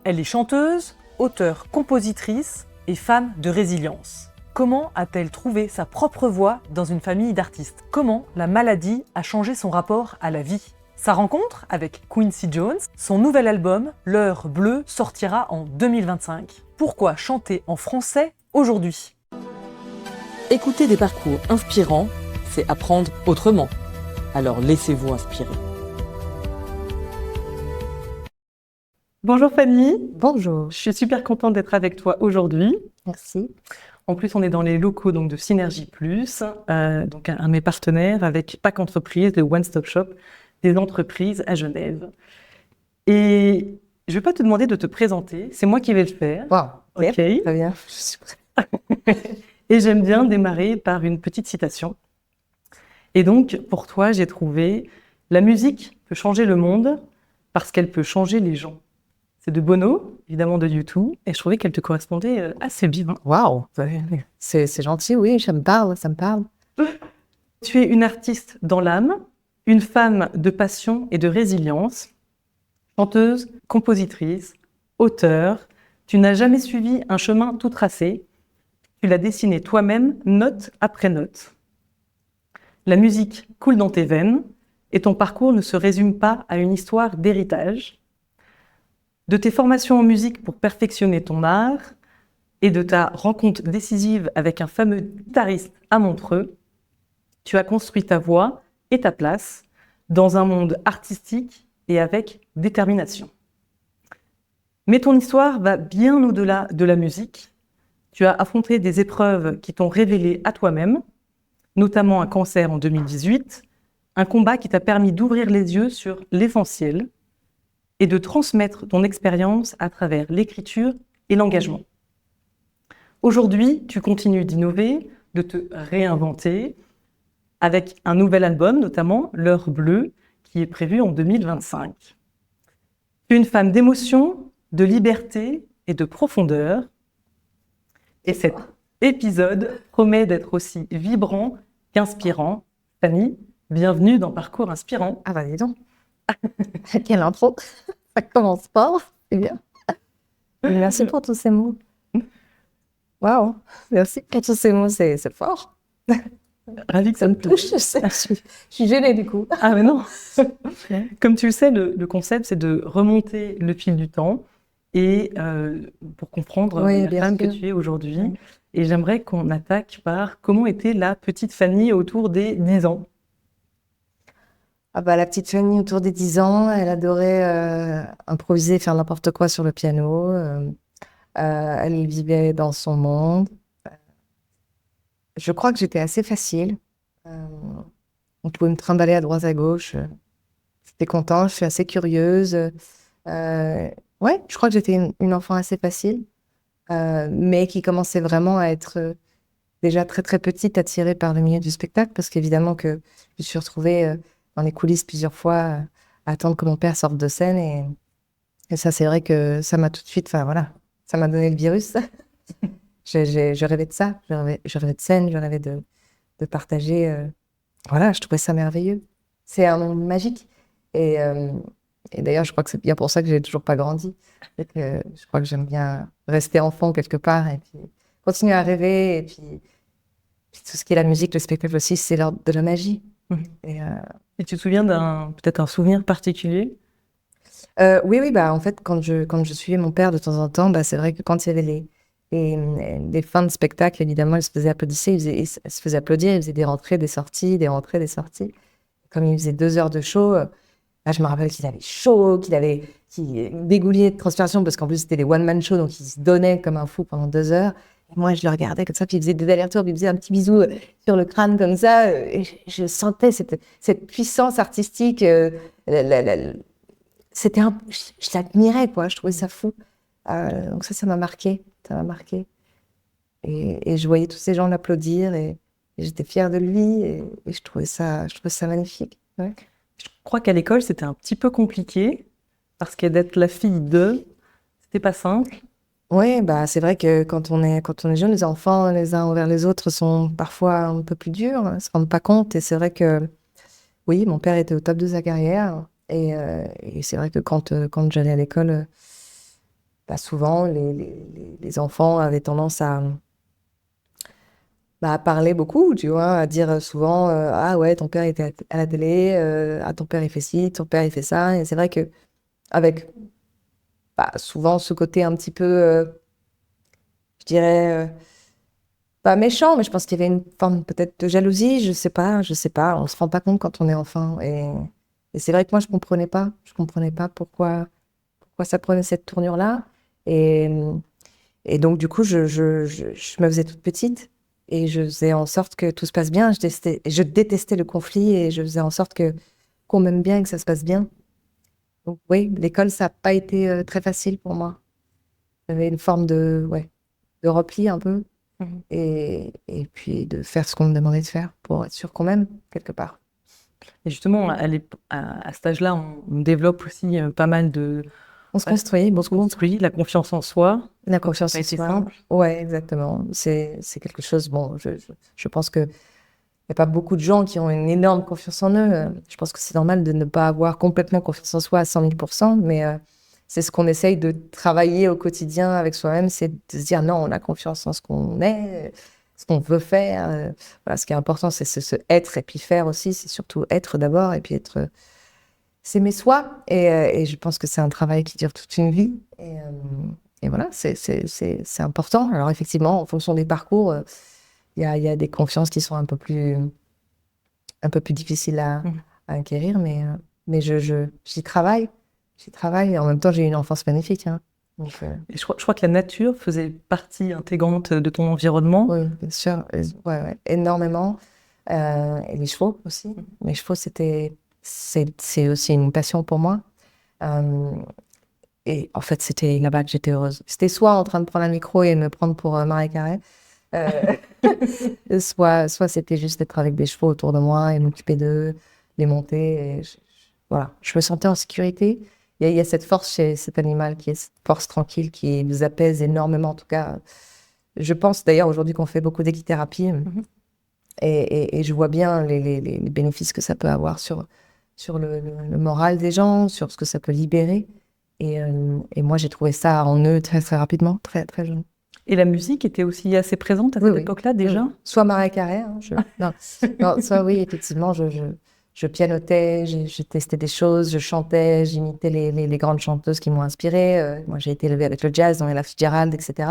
Elle est chanteuse, auteure, compositrice et femme de résilience. Comment a-t-elle trouvé sa propre voie dans une famille d'artistes? Comment la maladie a changé son rapport à la vie? Sa rencontre avec Quincy Jones, son nouvel album, L'heure bleue, sortira en 2025. Pourquoi chanter en français aujourd'hui? Écouter des parcours inspirants, c'est apprendre autrement. Alors laissez-vous inspirer. Bonjour Fanny. Bonjour. Je suis super contente d'être avec toi aujourd'hui. Merci. En plus, on est dans les locaux donc, de Synergie Plus, donc un de mes partenaires avec PAC Entreprise, le One Stop Shop des entreprises à Genève. Et je ne vais pas te demander de te présenter, c'est moi qui vais le faire. Wow. Ok. Très bien. Je suis prête. Et j'aime bien démarrer par une petite citation. Et donc, pour toi, j'ai trouvé « La musique peut changer le monde parce qu'elle peut changer les gens ». C'est de Bono, évidemment de U2, et je trouvais qu'elle te correspondait assez bien. Waouh. C'est gentil, oui, ça me parle. Tu es une artiste dans l'âme, une femme de passion et de résilience, chanteuse, compositrice, auteure. Tu n'as jamais suivi un chemin tout tracé. Tu l'as dessiné toi-même, note après note. La musique coule dans tes veines et ton parcours ne se résume pas à une histoire d'héritage. De tes formations en musique pour perfectionner ton art et de ta rencontre décisive avec un fameux guitariste à Montreux, tu as construit ta voix et ta place dans un monde artistique et avec détermination. Mais ton histoire va bien au-delà de la musique. Tu as affronté des épreuves qui t'ont révélé à toi-même, notamment un cancer en 2018, un combat qui t'a permis d'ouvrir les yeux sur l'essentiel et de transmettre ton expérience à travers l'écriture et l'engagement. Aujourd'hui, tu continues d'innover, de te réinventer, avec un nouvel album, notamment L'heure bleue, qui est prévu en 2025. Tu es une femme d'émotion, de liberté et de profondeur. Et cet épisode promet d'être aussi vibrant qu'inspirant. Fanny, bienvenue dans Parcours Inspirant. Ah bah dis donc. Quelle intro. Ça commence fort, c'est bien. Merci pour tous ces mots. Waouh, merci pour tous ces mots, c'est fort. Ravie que ça me touche. Je sais, je suis gênée du coup. Ah mais non. Comme tu le sais, le concept, c'est de remonter le fil du temps et pour comprendre la femme que tu es aujourd'hui. Oui. Et j'aimerais qu'on attaque par comment était la petite Fanny autour des 10 ans. Ah bah, la petite Fanny autour des 10 ans, elle adorait improviser, faire n'importe quoi sur le piano. Elle vivait dans son monde. Je crois que j'étais assez facile. On pouvait me trimballer à droite à gauche. J'étais contente, je suis assez curieuse. Ouais, je crois que j'étais une enfant assez facile, mais qui commençait vraiment à être déjà très très petite, attirée par le milieu du spectacle, parce qu'évidemment que je me suis retrouvée dans les coulisses plusieurs fois à attendre que mon père sorte de scène. Et ça, c'est vrai que ça m'a tout de suite, enfin voilà, ça m'a donné le virus. Je rêvais de ça, je rêvais de scène, je rêvais de partager. Voilà, je trouvais ça merveilleux. C'est un monde magique. Et d'ailleurs, je crois que c'est bien pour ça que j'ai toujours pas grandi. Je crois que j'aime bien rester enfant quelque part et puis continuer à rêver. Et puis tout ce qui est la musique, le spectacle aussi, c'est l'ordre de la magie. Mmh. Et tu te souviens peut-être un souvenir particulier? Oui, bah en fait, quand je suivais mon père de temps en temps, bah, c'est vrai que quand il y avait les fins de spectacle, évidemment, il se faisait applaudisser, il se faisait applaudir, il faisait des rentrées, des sorties, des rentrées, des sorties. Comme il faisait 2 heures de show, là, je me rappelle qu'il avait chaud, qu'il dégoulinait de transpiration, parce qu'en plus, c'était des one-man shows, donc il se donnait comme un fou pendant 2 heures. Et moi, je le regardais comme ça, puis il faisait des allers-retours, puis il faisait un petit bisou sur le crâne comme ça, et je sentais cette puissance artistique. Je l'admirais, quoi, je trouvais ça fou. Donc ça m'a marqué, Et je voyais tous ces gens l'applaudir, et j'étais fière de lui, et je trouvais ça magnifique. Ouais. Je crois qu'à l'école, c'était un petit peu compliqué, parce que d'être la fille c'était pas simple. Oui, bah, c'est vrai que quand on est jeune, les enfants, les uns envers les autres, sont parfois un peu plus durs, ne se rendent pas compte. Et c'est vrai que, oui, mon père était au top de sa carrière. Et c'est vrai que quand j'allais à l'école, souvent, les enfants avaient tendance à parler beaucoup, tu vois, à dire souvent ah ouais, ton père était à la télé, ah ton père il fait ci, ton père il fait ça. Et c'est vrai que avec souvent ce côté un petit peu, je dirais, pas méchant, mais je pense qu'il y avait une forme peut-être de jalousie, je sais pas, on se rend pas compte quand on est enfant. Et c'est vrai que moi je comprenais pas pourquoi ça prenait cette tournure-là. Et, et donc du coup, je me faisais toute petite et je faisais en sorte que tout se passe bien. Je détestais le conflit et je faisais en sorte qu'on m'aime bien et que ça se passe bien. Donc oui, l'école, ça n'a pas été très facile pour moi. J'avais une forme de repli un peu Mhm. et puis de faire ce qu'on me demandait de faire pour être sûr qu'on m'aime quelque part. Et justement, à cet âge-là, on développe aussi pas mal de... On se construit On se beaucoup. construit, la confiance en soi. La Donc, ça n'a confiance pas en été soi. simple. Ouais, exactement. C'est quelque chose, bon, je pense que il n'y a pas beaucoup de gens qui ont une énorme confiance en eux. Je pense que c'est normal de ne pas avoir complètement confiance en soi à 100 000%, mais c'est ce qu'on essaye de travailler au quotidien avec soi-même, c'est de se dire non, on a confiance en ce qu'on est, ce qu'on veut faire. Voilà, ce qui est important, c'est se être et puis faire aussi. C'est surtout être d'abord et puis être, s'aimer soi. Et je pense que c'est un travail qui dure toute une vie. Et voilà, c'est important. Alors effectivement, en fonction des parcours, il y a des confiances qui sont un peu plus difficiles Mhm. à acquérir, mais j'y travaille. J'y travaille. Et en même temps, j'ai eu une enfance magnifique, hein. Donc, Et je crois que la nature faisait partie intégrante de ton environnement. oui, bien sûr. Ouais, ouais, énormément. Et les chevaux aussi. Les chevaux, c'est aussi une passion pour moi. Euh, et en fait, c'était là-bas que j'étais heureuse. C'était soit en train de prendre un micro et me prendre pour Marie Carré, euh, soit c'était juste être avec des chevaux autour de moi et m'occuper d'eux, les monter. Voilà, je me sentais en sécurité. Il y a cette force chez cet animal qui est cette force tranquille qui nous apaise énormément. En tout cas, je pense d'ailleurs aujourd'hui qu'on fait beaucoup d'équithérapie Mhm. et je vois bien les bénéfices que ça peut avoir sur le moral des gens, sur ce que ça peut libérer. Et moi, j'ai trouvé ça en eux très, très rapidement, très, très jeune. Et la musique était aussi assez présente à Oui, cette oui. époque-là Oui, déjà. oui. Soit Marie Carré, hein, non. Non, soit oui, effectivement, je pianotais, je testais des choses, je chantais, j'imitais les grandes chanteuses qui m'ont inspirée. Moi, j'ai été élevée avec le jazz, dans Ella Fitzgerald, etc.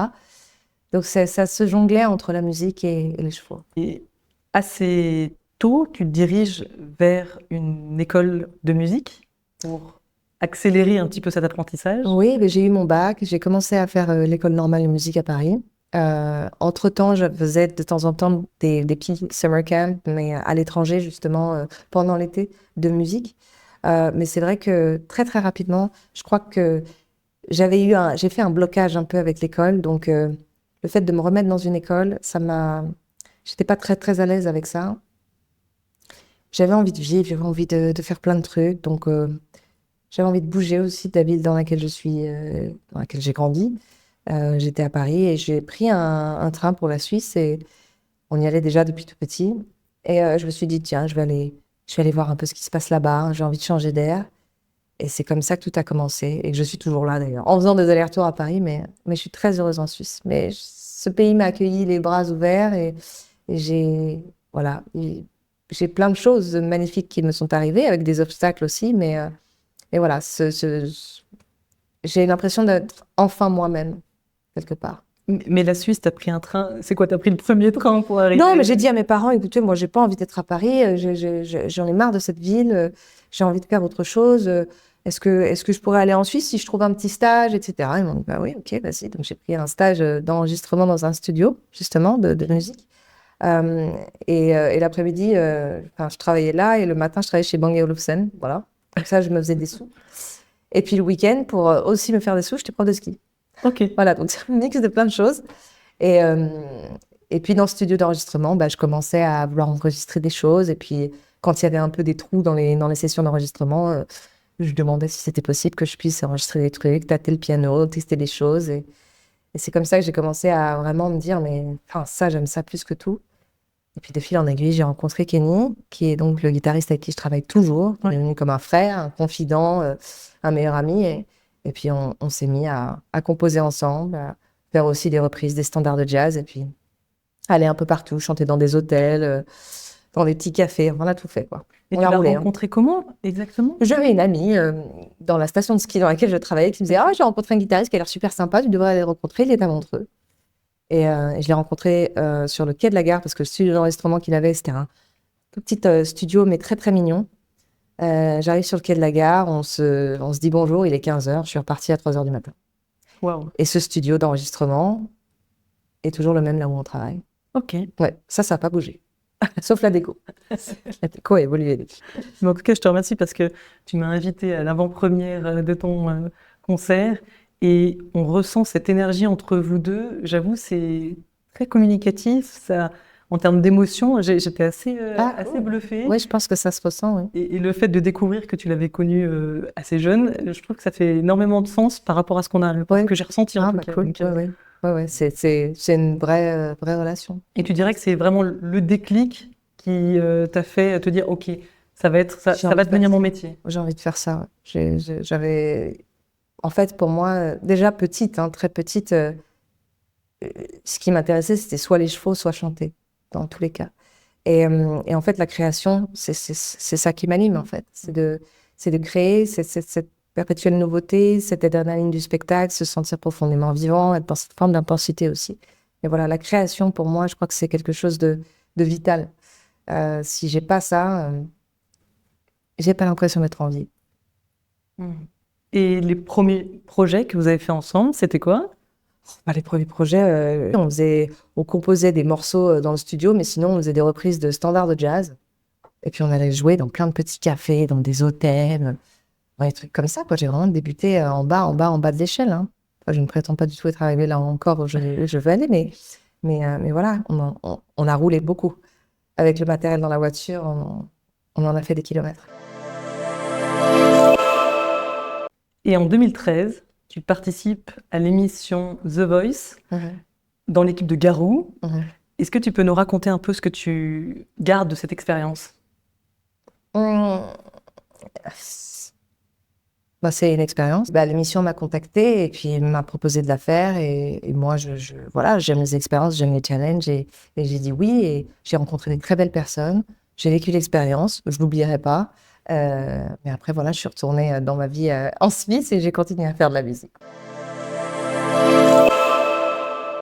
Donc, ça se jonglait entre la musique et les chevaux. Et assez tôt, tu te diriges vers une école de musique pour accélérer un petit peu cet apprentissage. Oui, mais j'ai eu mon bac, j'ai commencé à faire l'école normale de musique à Paris. Entre-temps, je faisais de temps en temps des petits summer camps, mais à l'étranger, justement, pendant l'été, de musique. Mais c'est vrai que très, très rapidement, je crois que j'ai fait un blocage un peu avec l'école. Donc, le fait de me remettre dans une école, j'étais pas très, très à l'aise avec ça. J'avais envie de vivre, j'avais envie de faire plein de trucs. Donc, j'avais envie de bouger aussi de la ville dans laquelle dans laquelle j'ai grandi. J'étais à Paris et j'ai pris un train pour la Suisse et on y allait déjà depuis tout petit. Et je me suis dit, tiens, je vais aller voir un peu ce qui se passe là-bas. J'ai envie de changer d'air. Et c'est comme ça que tout a commencé et que je suis toujours là d'ailleurs, en faisant des allers-retours à Paris, mais je suis très heureuse en Suisse. Mais ce pays m'a accueilli les bras ouverts et voilà, j'ai plein de choses magnifiques qui me sont arrivées, avec des obstacles aussi, mais voilà, j'ai l'impression d'être enfin moi-même, quelque part. Mais la Suisse, t'as pris un train. C'est quoi, t'as pris le premier train pour arriver? Non, mais j'ai dit à mes parents, écoutez, moi, j'ai pas envie d'être à Paris, j'en ai marre de cette ville, j'ai envie de faire autre chose. Est-ce que je pourrais aller en Suisse si je trouve un petit stage, etc. Ils m'ont dit, bah oui, ok, vas-y. Donc, j'ai pris un stage d'enregistrement dans un studio, justement, de musique. Et l'après-midi, enfin, je travaillais là, et le matin, je travaillais chez Bang & Olufsen, voilà. Comme ça, je me faisais des sous. Et puis, le week-end, pour aussi me faire des sous, j'étais prof de ski. Ok. Voilà, donc c'est un mix de plein de choses. Et, euh, et puis dans ce studio d'enregistrement, je commençais à vouloir enregistrer des choses. Et puis quand il y avait un peu des trous dans les sessions d'enregistrement, je demandais si c'était possible que je puisse enregistrer des trucs, tâter le piano, tester des choses. Et c'est comme ça que j'ai commencé à vraiment me dire, mais enfin, ça, j'aime ça plus que tout. Et puis de fil en aiguille, j'ai rencontré Kenny, qui est donc le guitariste avec qui je travaille toujours, qui est Ouais. devenu comme un frère, un confident, un meilleur ami. Et puis, on s'est mis à composer ensemble, à faire aussi des reprises des standards de jazz, et puis aller un peu partout, chanter dans des hôtels, dans des petits cafés. On a tout fait, quoi. Et On tu a l'as roulé, hein. rencontré comment exactement? J'avais une amie dans la station de ski dans laquelle je travaillais qui me disait: «Ah, j'ai rencontré un guitariste qui a l'air super sympa, tu devrais aller le rencontrer, il est à Montreux.» Et je l'ai rencontré sur le quai de la gare parce que le studio d'enregistrement qu'il avait, c'était un tout petit studio, mais très, très mignon. J'arrive sur le quai de la gare, on se dit bonjour, il est 15h, je suis repartie à 3h du matin. Waouh. Et ce studio d'enregistrement est toujours le même là où on travaille. Ok. Ouais, ça n'a pas bougé. Sauf la déco. La déco a évolué. Mais en tout cas, je te remercie parce que tu m'as invité à l'avant-première de ton concert et on ressent cette énergie entre vous deux. J'avoue, c'est très communicatif. Ça, en termes d'émotion, j'étais assez bluffée. Oui, je pense que ça se ressent, oui. Et le fait de découvrir que tu l'avais connu assez jeune, je trouve que ça fait énormément de sens par rapport à ce que j'ai ressenti en tout cas. Cool. Donc, Ouais, c'est une vraie relation. et tu dirais que c'est vraiment le déclic qui t'a fait te dire, OK, ça va devenir mon métier. J'ai envie de faire ça. Ouais. J'avais, en fait, pour moi, déjà petite, hein, très petite, ce qui m'intéressait, c'était soit les chevaux, soit chanter, dans tous les cas. Et en fait, la création, c'est ça qui m'anime, en fait. C'est de créer, c'est cette perpétuelle nouveauté, cette adrénaline du spectacle, se sentir profondément vivant, être dans cette forme d'intensité aussi. Et voilà, la création, pour moi, je crois que c'est quelque chose de vital. Si j'ai pas ça, j'ai pas l'impression d'être en vie. Et les premiers projets que vous avez fait ensemble, c'était quoi? Les premiers projets, on composait des morceaux dans le studio, mais sinon, on faisait des reprises de standards de jazz. Et puis, on allait jouer dans plein de petits cafés, dans des hôtels, des trucs comme ça, quoi. J'ai vraiment débuté en bas de l'échelle, hein. Enfin, je ne prétends pas du tout être arrivée là encore où je veux aller, mais voilà, on a roulé beaucoup. Avec le matériel dans la voiture, on en a fait des kilomètres. Et en 2013, tu participes à l'émission The Voice dans l'équipe de Garou. Est-ce que tu peux nous raconter un peu ce que tu gardes de cette expérience? C'est une expérience. L'émission m'a contactée et puis m'a proposé de la faire. Et moi, voilà, j'aime les expériences, j'aime les challenges. Et j'ai dit oui. Et j'ai rencontré des très belles personnes. J'ai vécu l'expérience, je ne l'oublierai pas. Mais après, voilà, je suis retournée dans ma vie en Suisse et j'ai continué à faire de la musique.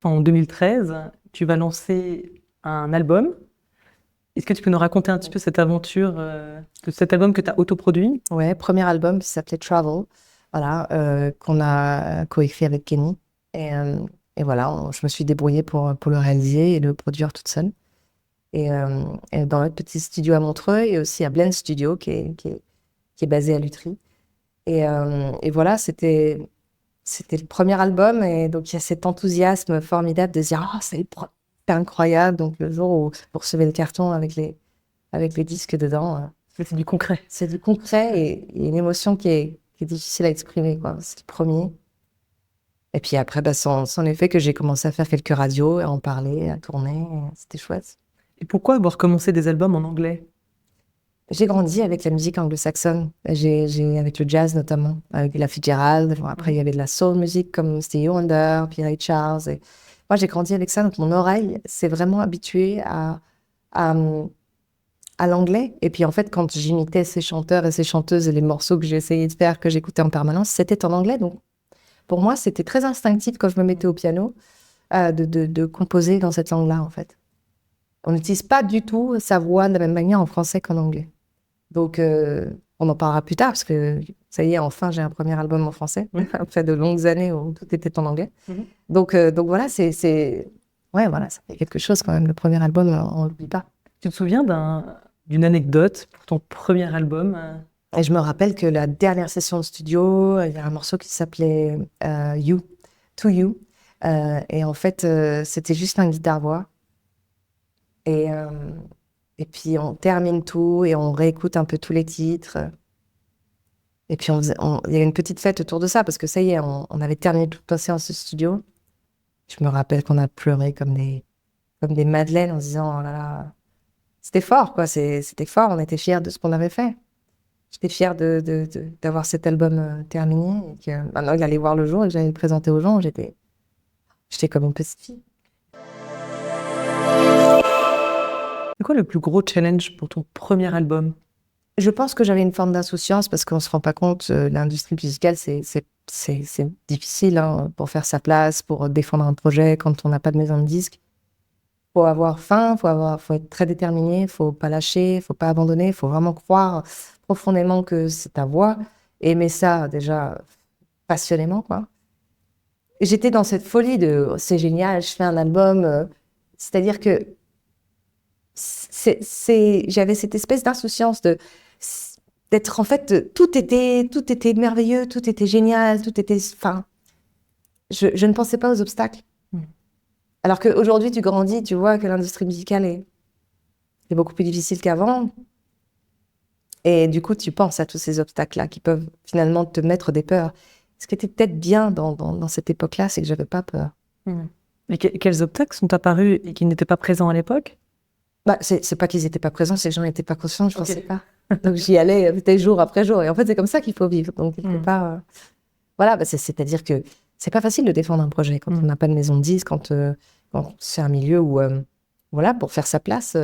En 2013, tu vas lancer un album. Est-ce que tu peux nous raconter un petit peu cette aventure de cet album que tu as autoproduit? Ouais, premier album qui s'appelait Travel, voilà, qu'on a coécrit avec Kenny. Et voilà, je me suis débrouillée pour le réaliser et le produire toute seule. Et dans notre petit studio à Montreux et aussi à Blend Studio qui est basé à Lutry. Et voilà, c'était le premier album. Et donc, il y a cet enthousiasme formidable de se dire: oh, c'est incroyable. Donc, le jour où vous recevez le carton avec les disques dedans. C'est du concret. C'est du concret et une émotion qui est difficile à exprimer, quoi. C'est le premier. Et puis après, c'en est fait que j'ai commencé à faire quelques radios, à en parler, à tourner. C'était chouette. Et pourquoi avoir commencé des albums en anglais? J'ai grandi avec la musique anglo-saxonne, avec le jazz notamment, avec la Fitzgerald. Bon, après, il y avait de la soul music comme Stevie Wonder, puis Ray Charles. Et moi, j'ai grandi avec ça, donc mon oreille s'est vraiment habituée à l'anglais. Et puis en fait, quand j'imitais ces chanteurs et ces chanteuses et les morceaux que j'ai essayé de faire, que j'écoutais en permanence, c'était en anglais. Donc pour moi, c'était très instinctif quand je me mettais au piano de composer dans cette langue-là, en fait. On n'utilise pas du tout sa voix de la même manière en français qu'en anglais. Donc on en parlera plus tard, parce que ça y est, enfin, j'ai un premier album en français, après de longues années où tout était en anglais. Donc voilà, ouais, voilà, ça fait quelque chose quand même, le premier album, on l'oublie pas. Tu te souviens d'une anecdote pour ton premier album? Et je me rappelle que la dernière session de studio, il y a un morceau qui s'appelait You, To You. Et en fait, c'était juste un guitare-voix. Et puis, on termine tout et on réécoute un peu tous les titres. Et puis, il y a une petite fête autour de ça parce que ça y est, on avait terminé toute la séance de studio. Je me rappelle qu'on a pleuré comme des madeleines en se disant: oh là là, c'était fort, quoi. C'était fort, on était fiers de ce qu'on avait fait. J'étais fière d'avoir cet album terminé et que maintenant il allait voir le jour et que j'allais le présenter aux gens. J'étais comme une petite fille. C'est quoi le plus gros challenge pour ton premier album? Je pense que j'avais une forme d'insouciance parce qu'on se rend pas compte, l'industrie musicale, c'est difficile hein, pour faire sa place, pour défendre un projet quand on n'a pas de maison de disques. Faut avoir faim, faut être très déterminé, faut pas lâcher, faut pas abandonner, faut vraiment croire profondément que c'est ta voix, aimer ça déjà passionnément, quoi. Et j'étais dans cette folie de oh, c'est génial, je fais un album, c'est-à-dire que j'avais cette espèce d'insouciance d'être en fait tout était merveilleux, tout était génial, tout était, enfin, je ne pensais pas aux obstacles. Alors qu'aujourd'hui, tu grandis, tu vois que l'industrie musicale est beaucoup plus difficile qu'avant. Et du coup, tu penses à tous ces obstacles-là qui peuvent finalement te mettre des peurs. Ce qui était peut-être bien dans cette époque-là, c'est que j'avais pas peur. Et quels obstacles sont apparus et qui n'étaient pas présents à l'époque? Bah, c'est pas qu'ils n'étaient pas présents, c'est que j'en étais pas consciente, je pensais pas. Donc j'y allais peut-être jour après jour. Et en fait, c'est comme ça qu'il faut vivre. Donc quelque part, voilà, bah, c'est-à-dire que c'est pas facile de défendre un projet quand on n'a pas de maison de disques, quand c'est un milieu où, voilà, pour faire sa place,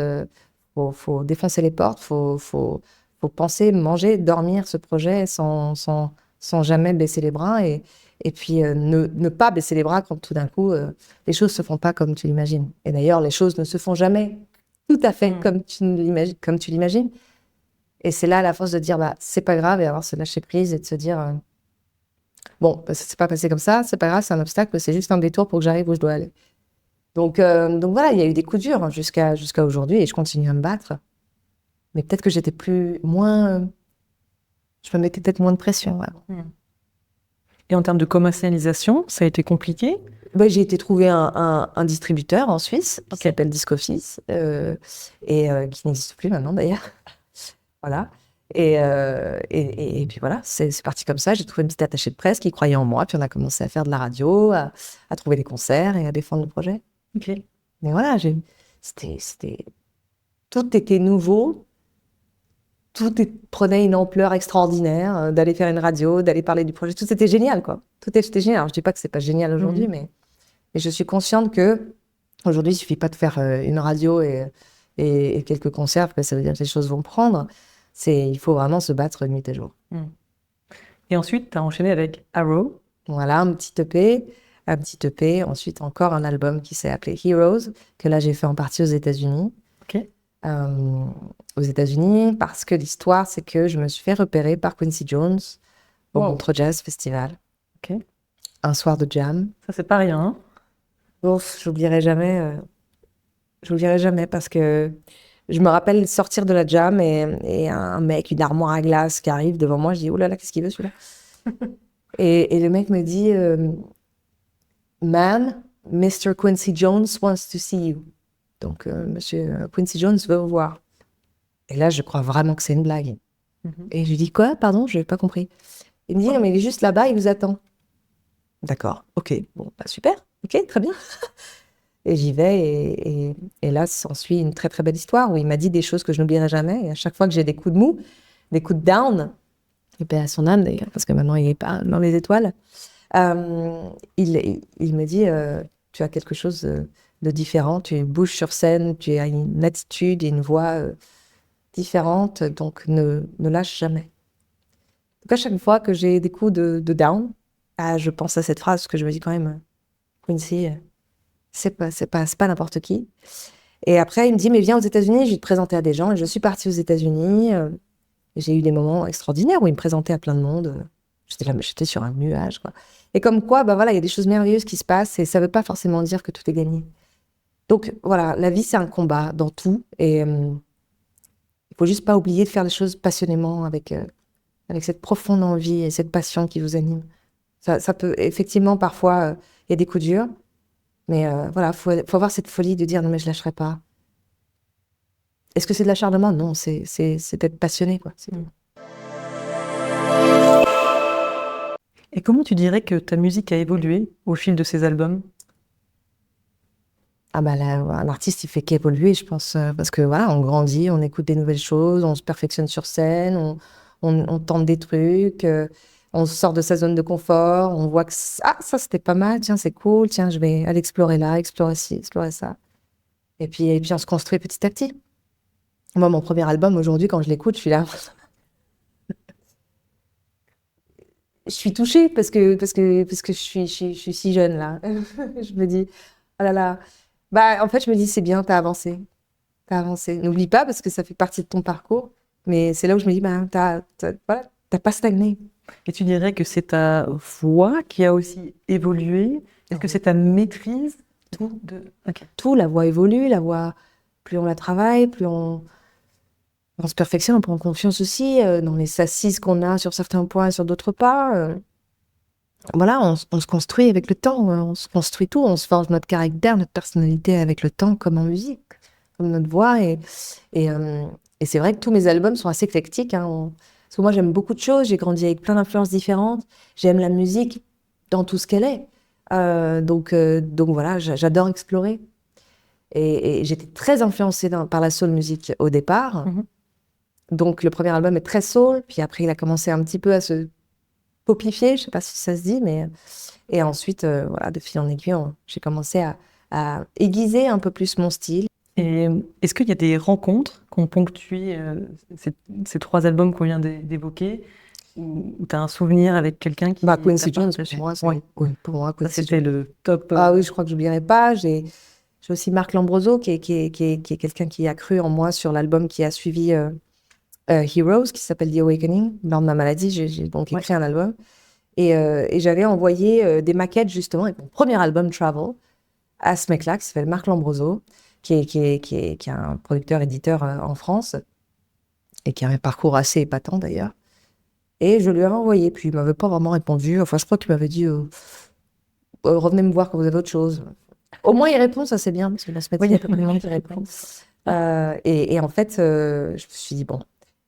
faut défoncer les portes, faut penser, manger, dormir ce projet sans jamais baisser les bras et puis ne pas baisser les bras quand tout d'un coup les choses se font pas comme tu l'imagines. Et d'ailleurs, les choses ne se font jamais tout à fait comme tu l'imagines. Et c'est là la force de dire bah c'est pas grave et avoir ce lâcher prise et de se dire bon, bah, ça s'est pas passé comme ça, c'est pas grave, c'est un obstacle, c'est juste un détour pour que j'arrive où je dois aller. Donc voilà, il y a eu des coups durs hein, jusqu'à aujourd'hui et je continue à me battre. Mais peut-être que je me mettais peut-être moins de pression. Voilà. Et en termes de commercialisation, ça a été compliqué? Bah, j'ai été trouver un distributeur en Suisse qui s'appelle Discoffice et qui n'existe plus maintenant d'ailleurs. Voilà. Et puis voilà, c'est parti comme ça. J'ai trouvé une petite attachée de presse qui croyait en moi. Puis on a commencé à faire de la radio, à trouver des concerts et à défendre le projet. Okay. Mais voilà, tout était nouveau. Prenait une ampleur extraordinaire, d'aller faire une radio, d'aller parler du projet. Tout était génial, quoi. Tout était génial. Alors, je dis pas que c'est pas génial aujourd'hui, mais je suis consciente que aujourd'hui, il suffit pas de faire une radio et quelques concerts, parce que ça veut dire que les choses vont prendre. Il faut vraiment se battre nuit et jour. Et ensuite, tu as enchaîné avec Arrow. Voilà, un petit EP. Ensuite, encore un album qui s'est appelé Heroes, que là, j'ai fait en partie aux États-Unis. Aux États-Unis, parce que l'histoire, c'est que je me suis fait repérer par Quincy Jones au Montreux Jazz Festival. Un soir de jam. Ça, c'est pas rien. Hein. Ouf, j'oublierai jamais. J'oublierai jamais parce que je me rappelle sortir de la jam et un mec, une armoire à glace qui arrive devant moi. Je dis, oh là là, qu'est-ce qu'il veut celui-là? et le mec me dit, Man, Mr. Quincy Jones wants to see you. Donc, Monsieur Quincy Jones veut vous voir. Et là, je crois vraiment que c'est une blague. Et je lui dis, quoi? Pardon, je n'ai pas compris. Il me dit, non, mais il est juste là-bas, il vous attend. D'accord, ok, bon, bah, super, ok, très bien. Et j'y vais, et là, s'ensuit une très, très belle histoire où il m'a dit des choses que je n'oublierai jamais. Et à chaque fois que j'ai des coups de mou, des coups de down, et paix à son âme d'ailleurs, parce que maintenant, il n'est pas dans les étoiles, il me dit, tu as quelque chose de différent, tu bouges sur scène, tu as une attitude et une voix différente, donc ne lâche jamais. Donc à chaque fois que j'ai des coups de down, je pense à cette phrase que je me dis quand même, Quincy, c'est pas n'importe qui. Et après, il me dit, mais viens aux États-Unis, je vais te présenter à des gens. Et je suis partie aux États-Unis. Et j'ai eu des moments extraordinaires où il me présentait à plein de monde. J'étais là, j'étais sur un nuage, quoi. Et comme quoi, bah voilà, il y a des choses merveilleuses qui se passent et ça veut pas forcément dire que tout est gagné. Donc voilà, la vie, c'est un combat dans tout. Et il faut juste pas oublier de faire les choses passionnément avec cette profonde envie et cette passion qui vous anime. Ça peut, effectivement, parfois, il y a des coups durs. Mais voilà, faut avoir cette folie de dire non mais je lâcherai pas. Est-ce que c'est de l'acharnement? Non, c'est d'être passionné, quoi. Et comment tu dirais que ta musique a évolué au fil de ces albums? Ah bah là, un artiste, il fait qu'évoluer, je pense, parce que voilà, on grandit, on écoute des nouvelles choses, on se perfectionne sur scène, on tente des trucs, on sort de sa zone de confort, on voit que ça c'était pas mal, tiens, c'est cool, tiens, je vais aller explorer là, explorer ci, explorer ça. Et puis on se construit petit à petit. Moi, mon premier album, aujourd'hui, quand je l'écoute, je suis là. Je suis touchée parce que je suis si jeune, là. Je me dis, oh là là. Bah, en fait, je me dis, c'est bien, t'as avancé. T'as avancé. N'oublie pas, parce que ça fait partie de ton parcours. Mais c'est là où je me dis, bah, voilà, t'as pas stagné. Et tu dirais que c'est ta voix qui a aussi évolué? Est-ce que c'est ta maîtrise? Okay. Tout, la voix évolue, la voix, plus on la travaille, plus on se perfectionne, on prend confiance aussi dans les assises qu'on a sur certains points et sur d'autres pas. Voilà, on se construit avec le temps, on se construit tout, on se forge notre caractère, notre personnalité avec le temps, comme en musique, comme notre voix. Et c'est vrai que tous mes albums sont assez éclectiques, hein, parce que moi j'aime beaucoup de choses, j'ai grandi avec plein d'influences différentes, j'aime la musique dans tout ce qu'elle est. Donc voilà, j'adore explorer. Et j'étais très influencée par la soul music au départ. Mm-hmm. Donc le premier album est très soul, puis après il a commencé un petit peu à se popifier, je sais pas si ça se dit, mais et ensuite voilà, de fil en aiguille, j'ai commencé à aiguiser un peu plus mon style. Et est-ce qu'il y a des rencontres qui ont ponctué ces 3 albums qu'on vient d'évoquer, où tu as un souvenir avec quelqu'un qui Quincy Jones, pour moi, ça, c'était le top. Ah oui, je crois que j'oublierai pas. J'ai aussi Marc Lambroso, qui est quelqu'un qui a cru en moi sur l'album qui a suivi Heroes, qui s'appelle The Awakening. Lors de ma maladie, j'ai donc écrit un album. Et j'avais envoyé des maquettes, justement, avec mon premier album, Travel, à ce mec-là, qui s'appelle Marc Lambroso, qui est un producteur-éditeur en France, et qui a un parcours assez épatant, d'ailleurs. Et je lui avais envoyé, puis il m'avait pas vraiment répondu. Enfin, je crois qu'il m'avait dit revenez me voir quand vous avez autre chose. Au moins, il répond, ça c'est bien, parce que la semaine, il y a pas de monde qui répond. Et en fait, je me suis dit, bon,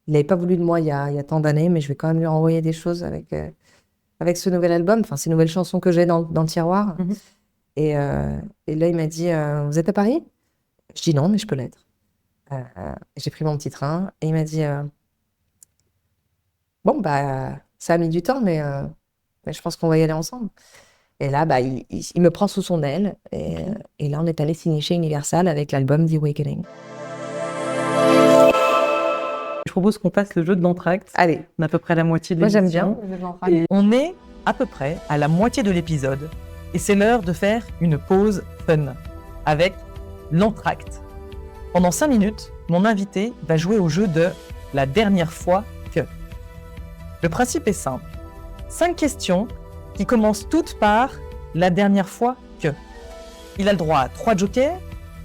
il n'avait pas voulu de moi il y a tant d'années, mais je vais quand même lui renvoyer des choses avec ce nouvel album, enfin, ces nouvelles chansons que j'ai dans le tiroir. Mm-hmm. Et là, il m'a dit, vous êtes à Paris? Je dis non, mais je peux l'être. J'ai pris mon petit train, et il m'a dit, bon, bah, ça a mis du temps, mais je pense qu'on va y aller ensemble. Et là, bah, il me prend sous son aile. Et là, on est allé signer chez Universal avec l'album The Awakening. Je propose qu'on passe le jeu de l'entracte. Allez. On est à peu près à la moitié de l'émission. Moi, j'aime bien. Et on est à peu près à la moitié de l'épisode. Et c'est l'heure de faire une pause fun avec l'entracte. Pendant 5 minutes, mon invité va jouer au jeu de la dernière fois que. Le principe est simple. 5 questions qui commencent toutes par la dernière fois que. Il a le droit à 3 jokers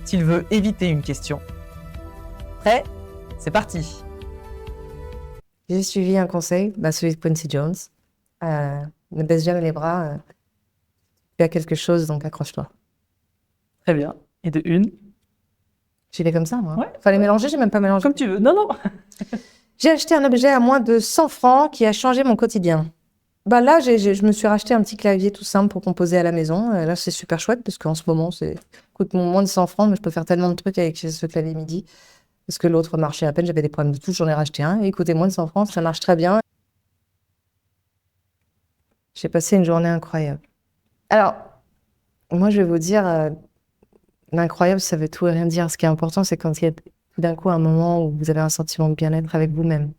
s'il veut éviter une question. Prêt? C'est parti. J'ai suivi un conseil, celui de Quincy Jones. Ne baisse jamais les bras. Tu as quelque chose, donc accroche-toi. Très bien. Et de une? J'y vais comme ça, moi. Ouais. Fallait mélanger, j'ai même pas mélangé. Comme tu veux. Non. J'ai acheté un objet à moins de 100 francs qui a changé mon quotidien. Là, je me suis racheté un petit clavier tout simple pour composer à la maison. Là, c'est super chouette parce qu'en ce moment, ça coûte moins de 100 francs, mais je peux faire tellement de trucs avec ce clavier MIDI. Parce que l'autre marchait à peine, j'avais des problèmes de touche, j'en ai racheté un. Et coûtait moins de 100 francs, ça marche très bien. J'ai passé une journée incroyable. Alors, moi, je vais vous dire, l'incroyable, ça veut tout et rien dire. Ce qui est important, c'est quand il y a tout d'un coup un moment où vous avez un sentiment de bien-être avec vous-même.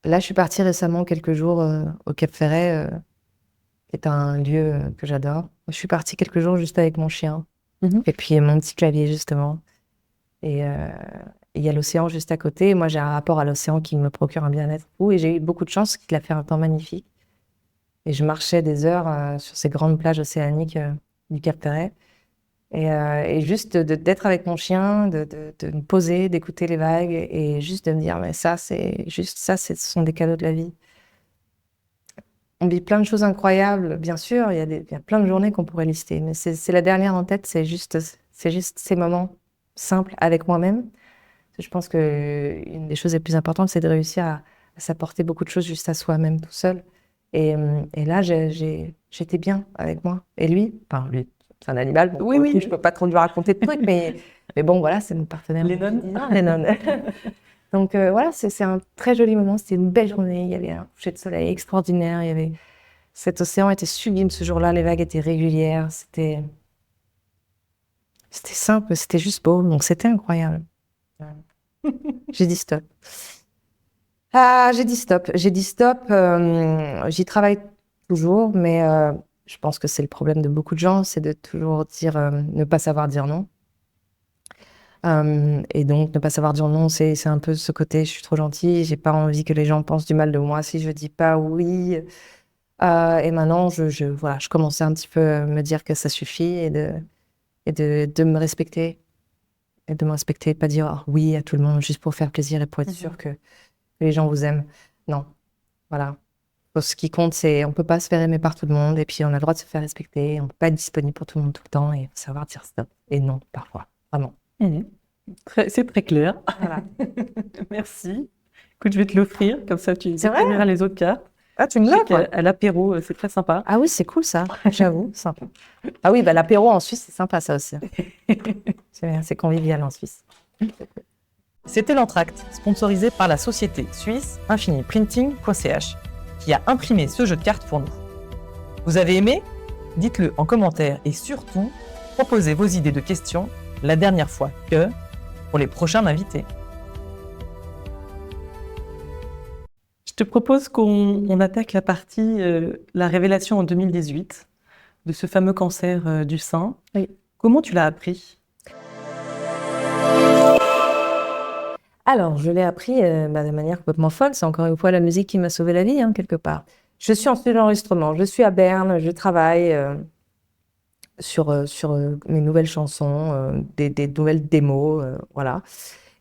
Là, je suis partie récemment quelques jours au Cap Ferret, qui est un lieu que j'adore. Je suis partie quelques jours juste avec mon chien. Mm-hmm. Et puis mon petit clavier, justement. Et il y a l'océan juste à côté. Et moi, j'ai un rapport à l'océan qui me procure un bien-être fou. Et j'ai eu beaucoup de chance qu'il a fait un temps magnifique. Et je marchais des heures sur ces grandes plages océaniques du Cap Ferret. Et juste d'être avec mon chien, de me poser, d'écouter les vagues et juste de me dire, mais ça, ce sont des cadeaux de la vie. On vit plein de choses incroyables, bien sûr, il y a plein de journées qu'on pourrait lister, mais c'est la dernière en tête, c'est juste ces moments simples avec moi-même. Je pense qu'une des choses les plus importantes, c'est de réussir à s'apporter beaucoup de choses juste à soi-même, tout seul. Et là, j'étais bien avec moi. Et lui, c'est un animal, bon, oui. Je peux pas trop lui raconter de trucs, mais bon, voilà, c'est mon partenaire. Lennon. Lennon. Donc voilà, c'est un très joli moment. C'était une belle journée. Il y avait un coucher de soleil extraordinaire. Cet océan était sublime ce jour-là. Les vagues étaient régulières. C'était simple. C'était juste beau. Donc c'était incroyable. J'ai dit stop. Ah, j'ai dit stop. J'ai dit stop. J'y travaille toujours, mais je pense que c'est le problème de beaucoup de gens, c'est de toujours dire, ne pas savoir dire non. Et donc, ne pas savoir dire non, c'est un peu ce côté, je suis trop gentille, j'ai pas envie que les gens pensent du mal de moi si je dis pas oui. Et maintenant, voilà, je commençais un petit peu à me dire que ça suffit et de me respecter. Et de me respecter, pas dire oui à tout le monde juste pour faire plaisir et pour être sûr que les gens vous aiment. Non, voilà. Ce qui compte, c'est on peut pas se faire aimer par tout le monde et puis on a le droit de se faire respecter. On peut pas être disponible pour tout le monde tout le temps et savoir dire stop et non parfois, vraiment. C'est très clair. Voilà. Merci. Écoute, je vais te l'offrir, comme ça tu C'est vrai? verras les autres cartes. Ah, tu me Je sais l'offres? qu'à l'apéro, c'est très sympa. Ah oui, c'est cool ça, j'avoue, sympa. Ah oui, bah, l'apéro en Suisse, c'est sympa ça aussi. C'est bien, c'est convivial en Suisse. C'était l'entracte, sponsorisé par la société suisse infiniprinting.ch, qui a imprimé ce jeu de cartes pour nous. Vous avez aimé? Dites-le en commentaire et surtout, proposez vos idées de questions la dernière fois que pour les prochains invités. Je te propose qu'on attaque la partie la révélation en 2018 de ce fameux cancer du sein. Oui. Comment tu l'as appris? Alors, je l'ai appris de manière complètement folle. C'est encore une fois la musique qui m'a sauvé la vie, hein, quelque part. Je suis en studio d'enregistrement. Je suis à Berne. Je travaille sur mes nouvelles chansons, des nouvelles démos, voilà.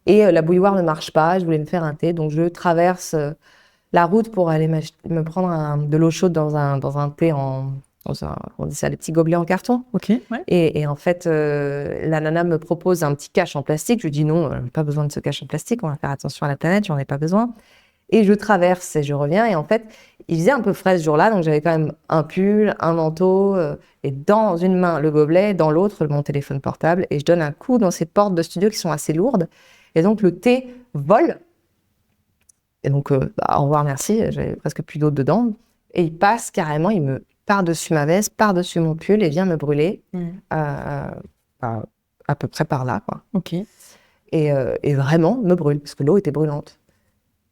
Et la bouilloire ne marche pas. Je voulais me faire un thé, donc je traverse la route pour aller me prendre de l'eau chaude dans un thé on dit ça, les petits gobelets en carton. Ok, ouais. Et en fait, la nana me propose un petit cache en plastique. Je lui dis non, pas besoin de ce cache en plastique, on va faire attention à la planète, j'en ai pas besoin. Et je traverse et je reviens. Et en fait, il faisait un peu frais ce jour-là, donc j'avais quand même un pull, un manteau, et dans une main le gobelet, dans l'autre mon téléphone portable. Et je donne un coup dans ces portes de studio qui sont assez lourdes. Et donc le thé vole. Et donc, au revoir, merci, j'avais presque plus d'eau dedans. Et il passe carrément, il me par-dessus ma veste, par-dessus mon pull et vient me brûler, à peu près par là, quoi. Ok. Et vraiment me brûle, parce que l'eau était brûlante.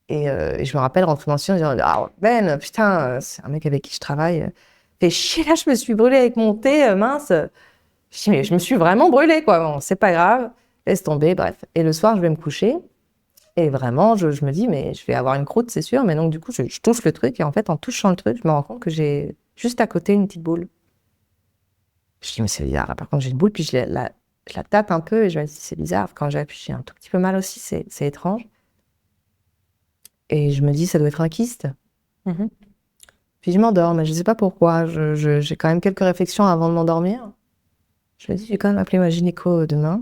Et je me rappelle rentrer dans le studio en disant, ah Ben, putain, c'est un mec avec qui je travaille, fait chier, là, je me suis brûlée avec mon thé, mince. Je dis, mais je me suis vraiment brûlée, quoi. Bon, c'est pas grave, laisse tomber, bref. Et le soir, je vais me coucher. Et vraiment, je me dis, mais je vais avoir une croûte, c'est sûr. Mais donc, du coup, je touche le truc. Et en fait, en touchant le truc, je me rends compte que j'ai juste à côté une petite boule. Je dis, mais c'est bizarre. Là, par contre, j'ai une boule, puis je la tape un peu. Et je me dis, c'est bizarre. Quand j'appuie, j'ai un tout petit peu mal aussi. C'est étrange. Et je me dis, ça doit être un kyste. Mhm. Puis je m'endors, mais je ne sais pas pourquoi. J'ai quand même quelques réflexions avant de m'endormir. Je me dis, je vais quand même appeler ma gynéco demain.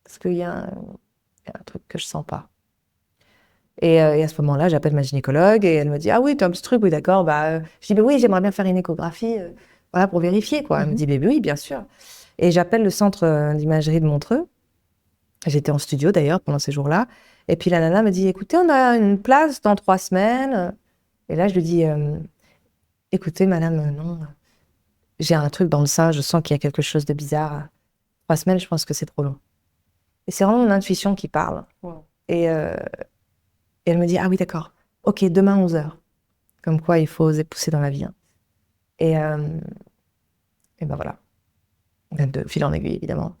Parce qu'il y a un truc que je sens pas. Et à ce moment-là, j'appelle ma gynécologue et elle me dit, ah oui, tu as un petit truc, oui, d'accord. Je dis, bah oui, j'aimerais bien faire une échographie, voilà, pour vérifier, quoi. Elle me dit, bah oui, bien sûr. Et j'appelle le centre d'imagerie de Montreux. J'étais en studio d'ailleurs pendant ces jours-là. Et puis la nana me dit, écoutez, on a une place dans 3 semaines. Et là, je lui dis, écoutez, madame, non, j'ai un truc dans le sein, je sens qu'il y a quelque chose de bizarre. 3 semaines, je pense que c'est trop long. Et c'est vraiment mon intuition qui parle. Wow. Et elle me dit, ah oui, d'accord. Ok, demain 11h. Comme quoi, il faut oser pousser dans la vie. Hein. Et ben voilà. De fil en aiguille, évidemment.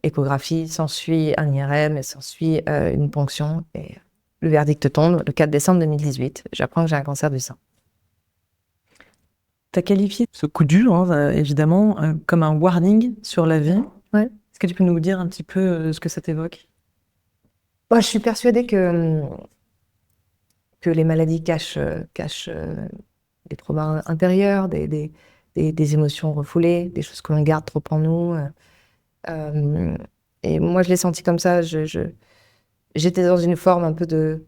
Échographie, s'ensuit un IRM et s'ensuit une ponction. Et le verdict tombe le 4 décembre 2018. J'apprends que j'ai un cancer du sein. Tu as qualifié ce coup dur, hein, évidemment, comme un warning sur la vie. Ouais. Est-ce que tu peux nous dire un petit peu ce que ça t'évoque? Moi, je suis persuadée que les maladies cachent des traumas intérieurs, des émotions refoulées, des choses que l'on garde trop en nous. Et moi, je l'ai senti comme ça. J'étais dans une forme un peu de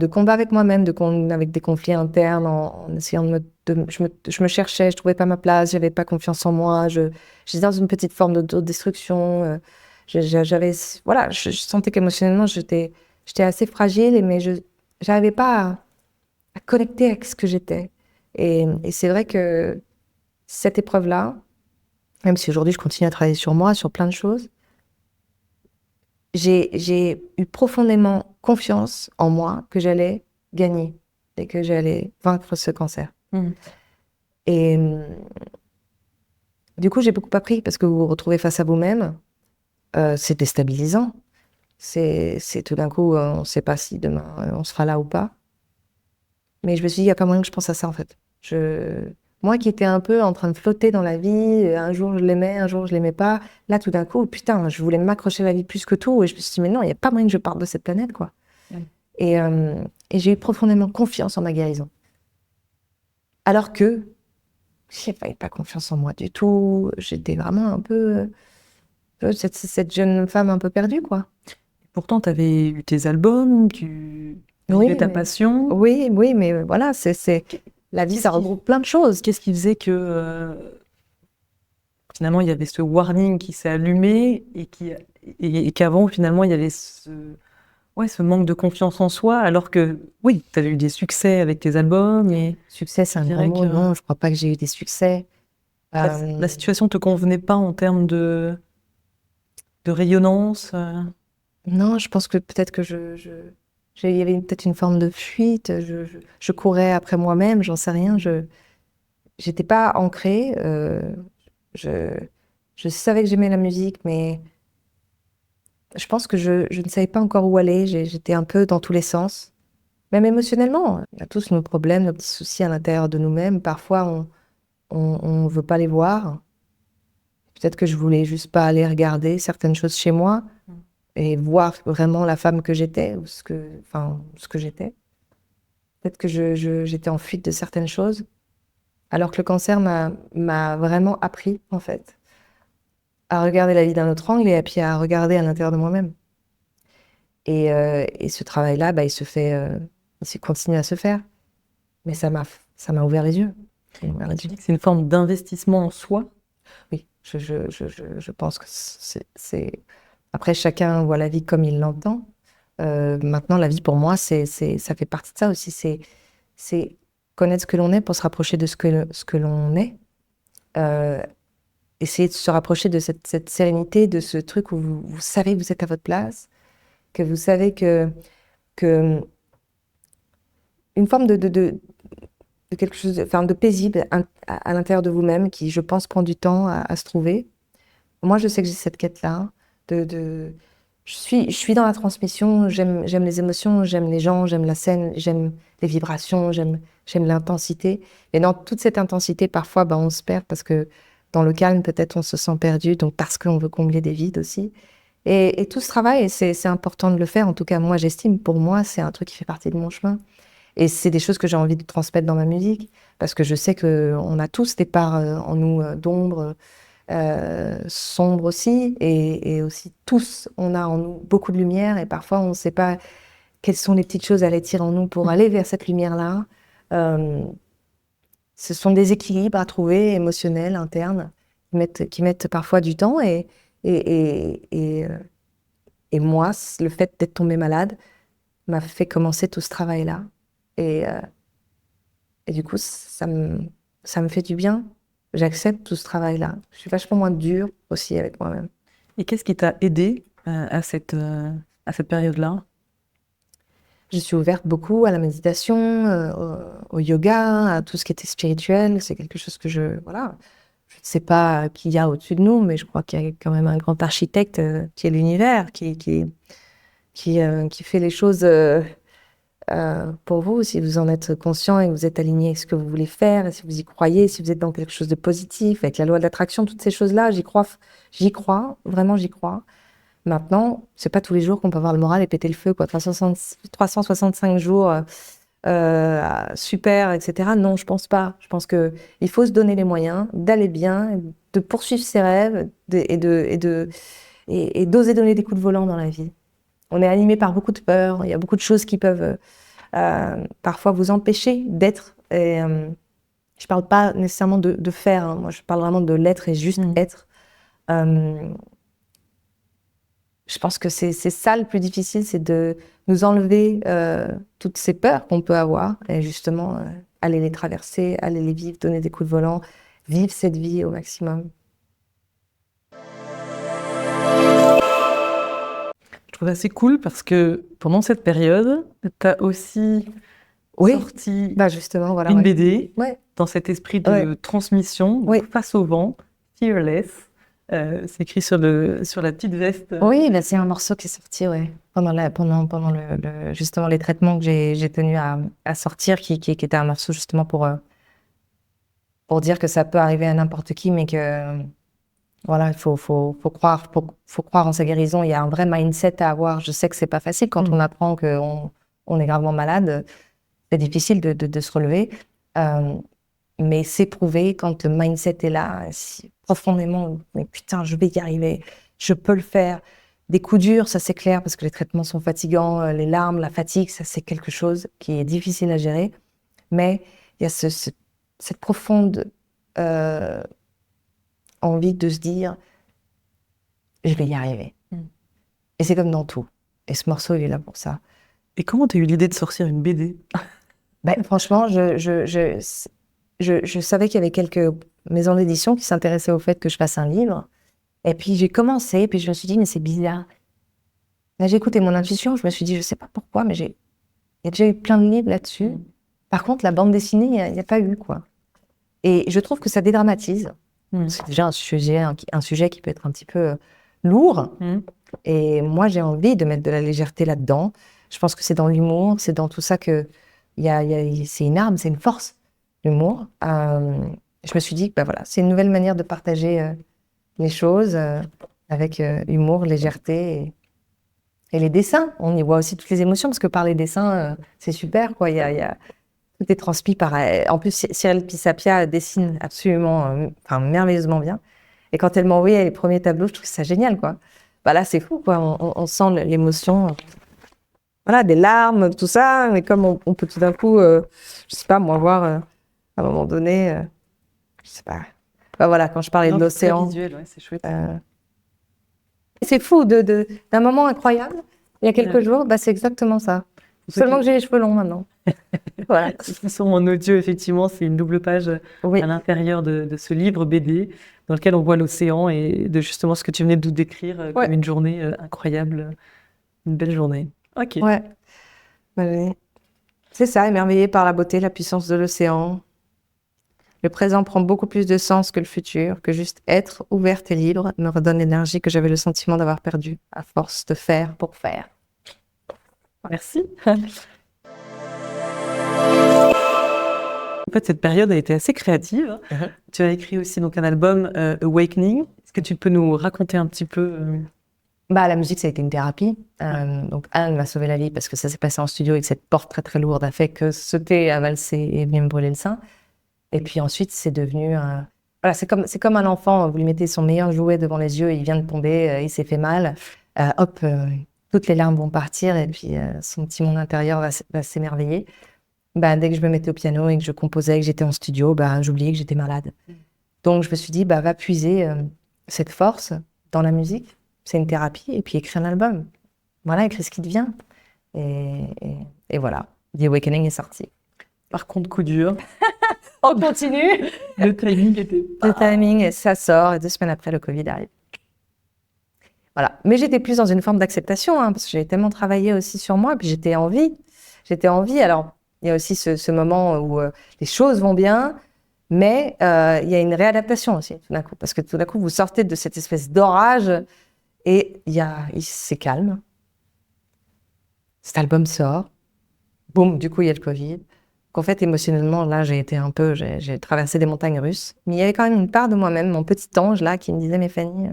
combat avec moi-même, avec des conflits internes, en essayant je me cherchais, je trouvais pas ma place, j'avais pas confiance en moi. J'étais dans une petite forme d'autodestruction. Voilà, je sentais qu'émotionnellement, j'étais assez fragile, mais je n'arrivais pas à connecter avec ce que j'étais. Et c'est vrai que cette épreuve-là, même si aujourd'hui je continue à travailler sur moi, sur plein de choses, j'ai eu profondément confiance en moi que j'allais gagner et que j'allais vaincre ce cancer. Et du coup, j'ai beaucoup appris parce que vous vous retrouvez face à vous-même. C'est déstabilisant. C'est tout d'un coup, on ne sait pas si demain on sera là ou pas. Mais je me suis dit, il n'y a pas moyen que je pense à ça en fait. Moi qui étais un peu en train de flotter dans la vie, un jour je l'aimais, un jour je l'aimais pas. Là, tout d'un coup, putain, je voulais m'accrocher à la vie plus que tout. Et je me suis dit, mais non, il n'y a pas moyen que je parte de cette planète, quoi. Et, j'ai eu profondément confiance en ma guérison. Alors que je n'avais pas confiance en moi du tout. J'étais vraiment un peu cette jeune femme un peu perdue, quoi. Pourtant, tu avais eu tes albums, tu vivais ta passion. Oui, mais voilà, la vie, ça regroupe plein de choses. Qu'est-ce qui faisait que finalement il y avait ce warning qui s'est allumé et qu'avant finalement il y avait ce manque de confiance en soi, alors que oui, tu as eu des succès avec tes albums Succès, c'est un grand mot. Non, je crois pas que j'ai eu des succès. La situation te convenait pas en termes de rayonnance. Non, je pense que peut-être que il y avait peut-être une forme de fuite. Je courais après moi-même, j'en sais rien. J'étais pas ancrée. Je savais que j'aimais la musique, mais je pense que je ne savais pas encore où aller. J'étais un peu dans tous les sens. Même émotionnellement, on a tous nos problèmes, nos petits soucis à l'intérieur de nous-mêmes. Parfois, on veut pas les voir. Peut-être que je voulais juste pas aller regarder certaines choses chez moi et voir vraiment la femme que j'étais ou ce que j'étais. Peut-être que j'étais en fuite de certaines choses, alors que le cancer m'a vraiment appris, en fait, à regarder la vie d'un autre angle et puis à regarder à l'intérieur de moi-même. Et ce travail-là, il se continue à se faire. Mais ça m'a ouvert les yeux. Tu dis que c'est une forme d'investissement en soi. Oui, je pense que c'est... Après, chacun voit la vie comme il l'entend. Maintenant, la vie, pour moi, ça fait partie de ça aussi. C'est connaître ce que l'on est pour se rapprocher de ce que l'on est. Essayer de se rapprocher de cette sérénité, de ce truc où vous savez que vous êtes à votre place, que vous savez que une forme de quelque chose de paisible à l'intérieur de vous-même qui, je pense, prend du temps à se trouver. Moi, je sais que j'ai cette quête-là. Je suis dans la transmission, j'aime les émotions, j'aime les gens, j'aime la scène, j'aime les vibrations, j'aime l'intensité. Et dans toute cette intensité, parfois, on se perd parce que dans le calme, peut-être, on se sent perdu, donc parce qu'on veut combler des vides aussi. Et tout ce travail, c'est important de le faire. En tout cas, moi, j'estime, pour moi, c'est un truc qui fait partie de mon chemin. Et c'est des choses que j'ai envie de transmettre dans ma musique, parce que je sais qu'on a tous des parts en nous d'ombre, sombres aussi, et aussi tous, on a en nous beaucoup de lumière, et parfois on ne sait pas quelles sont les petites choses à aller tirer en nous pour aller vers cette lumière-là. Ce sont des équilibres à trouver, émotionnels, internes, qui mettent parfois du temps, et moi, le fait d'être tombée malade m'a fait commencer tout ce travail-là. Et du coup, ça me fait du bien. J'accepte tout ce travail-là. Je suis vachement moins dure aussi avec moi-même. Et qu'est-ce qui t'a aidé à cette période-là? Je suis ouverte beaucoup à la méditation, au yoga, à tout ce qui était spirituel. C'est quelque chose que je ne sais pas qui y a au-dessus de nous, mais je crois qu'il y a quand même un grand architecte qui est l'univers, qui fait les choses pour vous, si vous en êtes conscient et que vous êtes aligné avec ce que vous voulez faire, et si vous y croyez, si vous êtes dans quelque chose de positif, avec la loi de l'attraction, toutes ces choses-là, j'y crois, vraiment j'y crois. Maintenant, c'est pas tous les jours qu'on peut avoir le moral et péter le feu, quoi. 365 jours, super, etc. Non, je pense pas. Je pense que il faut se donner les moyens d'aller bien, de poursuivre ses rêves et d'oser donner des coups de volant dans la vie. On est animé par beaucoup de peurs. Il y a beaucoup de choses qui peuvent parfois vous empêcher d'être. Et je parle pas nécessairement de faire. Hein. Moi, je parle vraiment de l'être et juste être. je pense que c'est ça le plus difficile, c'est de nous enlever toutes ces peurs qu'on peut avoir et justement aller les traverser, aller les vivre, donner des coups de volant, vivre cette vie au maximum. Je trouve assez cool parce que pendant cette période, tu as aussi sorti justement, voilà, une BD Ouais. dans cet esprit de transmission, Oui. face au vent, Fearless. C'est écrit sur la petite veste. Oui, c'est un morceau qui est sorti pendant justement les traitements que j'ai tenu à sortir, qui était un morceau justement pour dire que ça peut arriver à n'importe qui, mais que voilà, il faut croire en sa guérison. Il y a un vrai mindset à avoir. Je sais que c'est pas facile quand on apprend qu'on est gravement malade. C'est difficile de se relever. Mais c'est prouvé quand le mindset est là, si profondément, mais putain, je vais y arriver, je peux le faire. Des coups durs, ça c'est clair, parce que les traitements sont fatigants, les larmes, la fatigue, ça c'est quelque chose qui est difficile à gérer. Mais il y a cette profonde envie de se dire, je vais y arriver. Et c'est comme dans tout. Et ce morceau, il est là pour ça. Et comment tu as eu l'idée de sortir une BD? Franchement, je savais qu'il y avait quelques maisons d'édition qui s'intéressaient au fait que je fasse un livre. Et puis j'ai commencé, et puis je me suis dit, mais c'est bizarre. Là, j'ai écouté mon intuition, je me suis dit, je sais pas pourquoi, mais il y a déjà eu plein de livres là-dessus. Par contre, la bande dessinée, il n'y a pas eu, quoi. Et je trouve que ça dédramatise. C'est déjà un sujet qui peut être un petit peu lourd. Et moi, j'ai envie de mettre de la légèreté là-dedans. Je pense que c'est dans l'humour, c'est dans tout ça que c'est une arme, c'est une force, l'humour. Je me suis dit que voilà, c'est une nouvelle manière de partager les choses avec humour, légèreté et les dessins. On y voit aussi toutes les émotions parce que par les dessins, c'est super, quoi. Tout est transmis par. En plus, Cyril Pisapia dessine absolument, merveilleusement bien. Et quand elle m'a envoyé les premiers tableaux, je trouve ça génial, quoi. Là, c'est fou, quoi. On sent l'émotion. Voilà, des larmes, tout ça. Mais comme on peut tout d'un coup, je sais pas, moi, voir à un moment donné, je sais pas. Voilà, quand je parlais de l'océan. C'est visuel, ouais, c'est chouette. C'est fou, d'un moment incroyable. Il y a quelques jours, c'est exactement ça. Seulement que j'ai les cheveux longs maintenant. Voilà. De toute façon, en audio, effectivement, c'est une double page à l'intérieur de ce livre BD dans lequel on voit l'océan et de justement ce que tu venais de nous décrire comme une journée incroyable, une belle journée. Ok. Ouais. C'est ça, émerveillé par la beauté, la puissance de l'océan. Le présent prend beaucoup plus de sens que le futur, que juste être ouverte et libre me redonne l'énergie que j'avais le sentiment d'avoir perdue à force de faire pour faire. Merci. En fait, cette période a été assez créative. Tu as écrit aussi donc un album Awakening. Est-ce que tu peux nous raconter un petit peu La musique, ça a été une thérapie. Donc, Anne m'a sauvé la vie parce que ça s'est passé en studio et que cette porte très très lourde a fait que ce thé a valsé et vient me brûler le sein. Et puis ensuite, c'est devenu voilà, c'est comme un enfant. Vous lui mettez son meilleur jouet devant les yeux, il vient de tomber, il s'est fait mal. Toutes les larmes vont partir et puis son petit monde intérieur va s'émerveiller. Dès que je me mettais au piano et que je composais, que j'étais en studio, j'oubliais que j'étais malade. Donc je me suis dit, va puiser cette force dans la musique. C'est une thérapie. Et puis écrire un album. Voilà, écrire ce qui te vient. Et voilà, The Awakening est sorti. Par contre, coup dur. On continue. Le timing était... Le timing, ça sort. Et 2 semaines après, le Covid arrive. Voilà. Mais j'étais plus dans une forme d'acceptation, parce que j'avais tellement travaillé aussi sur moi. Et puis j'étais en vie. Alors, il y a aussi ce moment où les choses vont bien, mais il y a une réadaptation aussi, tout d'un coup. Parce que tout d'un coup, vous sortez de cette espèce d'orage et c'est calme. Cet album sort. Boum, du coup, il y a le Covid. En fait, émotionnellement, là, j'ai traversé des montagnes russes. Mais il y avait quand même une part de moi-même, mon petit ange, là, qui me disait, mais Fanny,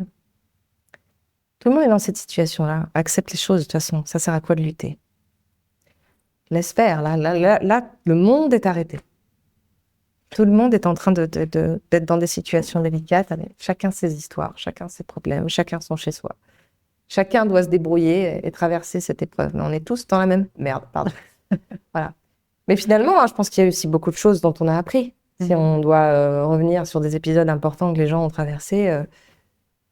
tout le monde est dans cette situation-là. Accepte les choses, de toute façon. Ça sert à quoi de lutter? Laisse faire. Là, le monde est arrêté. Tout le monde est en train d'être dans des situations délicates, avec chacun ses histoires, chacun ses problèmes, chacun son chez-soi. Chacun doit se débrouiller et traverser cette épreuve. Mais on est tous dans la même merde, pardon. Voilà. Mais finalement, je pense qu'il y a aussi beaucoup de choses dont on a appris. Si on doit revenir sur des épisodes importants que les gens ont traversés,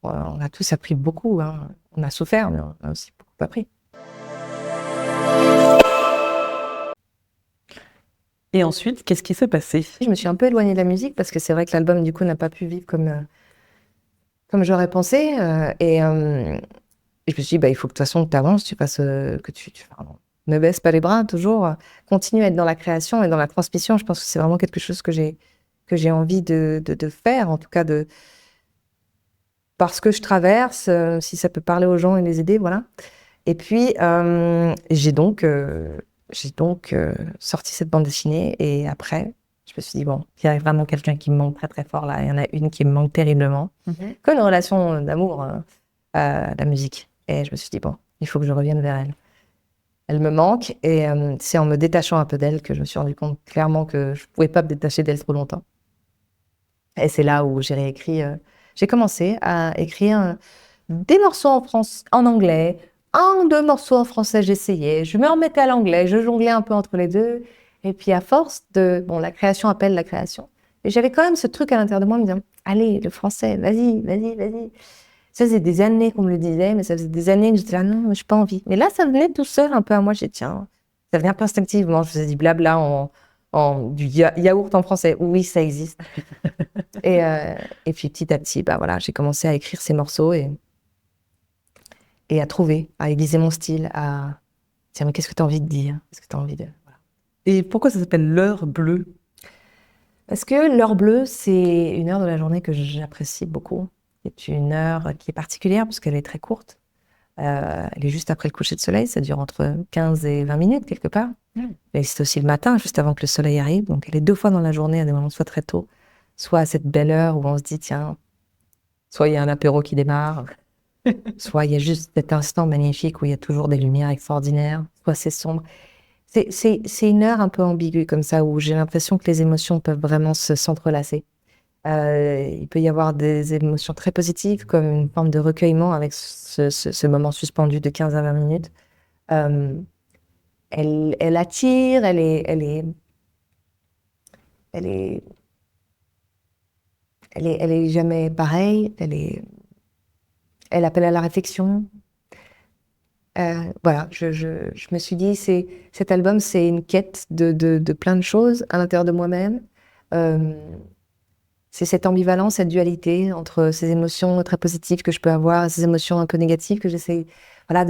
on a tous appris beaucoup, hein. On a souffert, mais on a aussi beaucoup appris. Et ensuite, qu'est-ce qui s'est passé? Je me suis un peu éloignée de la musique parce que c'est vrai que l'album, du coup, n'a pas pu vivre comme j'aurais pensé. Et je me suis dit, bah, il faut que de toute façon, que tu avances, tu fasses, pardon, ne baisse pas les bras, toujours. Continue à être dans la création et dans la transmission. Je pense que c'est vraiment quelque chose que j'ai envie de faire, en tout cas, parce que je traverse, si ça peut parler aux gens et les aider, voilà. Et puis, j'ai donc sorti cette bande dessinée. Et après, je me suis dit, bon, il y a vraiment quelqu'un qui me manque très, très fort là. Il y en a une qui me manque terriblement. Comme une relation d'amour à la musique. Et je me suis dit, bon, il faut que je revienne vers elle. Elle me manque. Et c'est en me détachant un peu d'elle que je me suis rendu compte clairement que je ne pouvais pas me détacher d'elle trop longtemps. Et c'est là où j'ai réécrit. J'ai commencé à écrire des morceaux en anglais, deux morceaux en français, j'essayais. Je me remettais à l'anglais, je jonglais un peu entre les deux. Et puis à force bon, la création appelle la création. Et j'avais quand même ce truc à l'intérieur de moi, me disant, allez, le français, vas-y, vas-y, vas-y. Ça faisait des années qu'on me le disait, mais ça faisait des années que j'étais là, non, mais je n'ai pas envie. Mais là, ça venait tout seul un peu à moi. J'ai dit, tiens, ça venait un peu instinctivement. Je faisais du blabla du yaourt en français. Oui, ça existe. Et puis petit à petit, bah voilà, j'ai commencé à écrire ces morceaux et à trouver, à aiguiser mon style, à tiens, mais qu'est-ce que tu as envie de dire? Qu'est-ce que tu as envie de. Voilà. Et pourquoi ça s'appelle l'heure bleue? Parce que l'heure bleue, c'est une heure de la journée que j'apprécie beaucoup. C'est une heure qui est particulière parce qu'elle est très courte. Elle est juste après le coucher de soleil, ça dure entre 15 et 20 minutes quelque part. Et c'est aussi le matin, juste avant que le soleil arrive. Donc elle est 2 fois dans la journée, à des moments soit très tôt, soit à cette belle heure où on se dit, tiens, soit il y a un apéro qui démarre, soit il y a juste cet instant magnifique où il y a toujours des lumières extraordinaires, soit c'est sombre. C'est une heure un peu ambiguë comme ça, où j'ai l'impression que les émotions peuvent vraiment s'entrelacer. Il peut y avoir des émotions très positives, comme une forme de recueillement avec ce moment suspendu de 15 à 20 minutes. Elle attire, elle est jamais pareille, elle appelle à la réflexion. Voilà, je me suis dit, cet album, c'est une quête de plein de choses à l'intérieur de moi-même. C'est cette ambivalence, cette dualité entre ces émotions très positives que je peux avoir et ces émotions un peu négatives que j'essaie, voilà,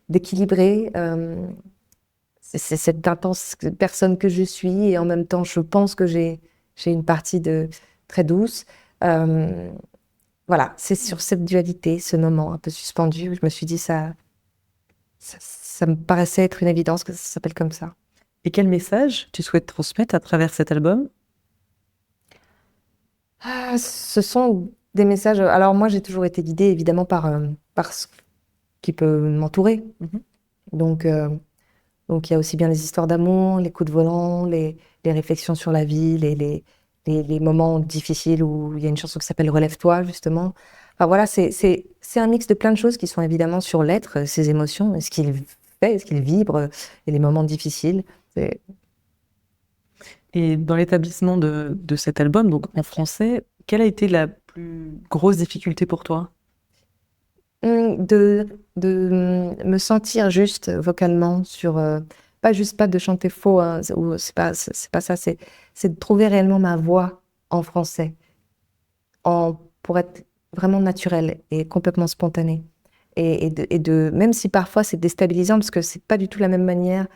d'équilibrer. C'est cette intense personne que je suis et en même temps, je pense que j'ai une partie très douce. Voilà, c'est sur cette dualité, ce moment un peu suspendu, où je me suis dit, ça me paraissait être une évidence que ça s'appelle comme ça. Et quel message tu souhaites transmettre à travers cet album? Ce sont des messages. Alors moi, j'ai toujours été guidée évidemment par ce qui peut m'entourer. Donc il y a aussi bien les histoires d'amour, les coups de volant, les réflexions sur la vie, les moments difficiles où il y a une chanson qui s'appelle Relève-toi, justement. Enfin voilà, c'est un mix de plein de choses qui sont évidemment sur l'être, ses émotions, ce qu'il fait, ce qu'il vibre, et les moments difficiles. Et dans l'établissement de cet album, donc en français, quelle a été la plus grosse difficulté pour toi? De me sentir juste vocalement sur pas de chanter faux, hein, c'est pas ça, c'est de trouver réellement ma voix en français pour être vraiment naturelle et complètement spontanée et même si parfois c'est déstabilisant parce que c'est pas du tout la même manière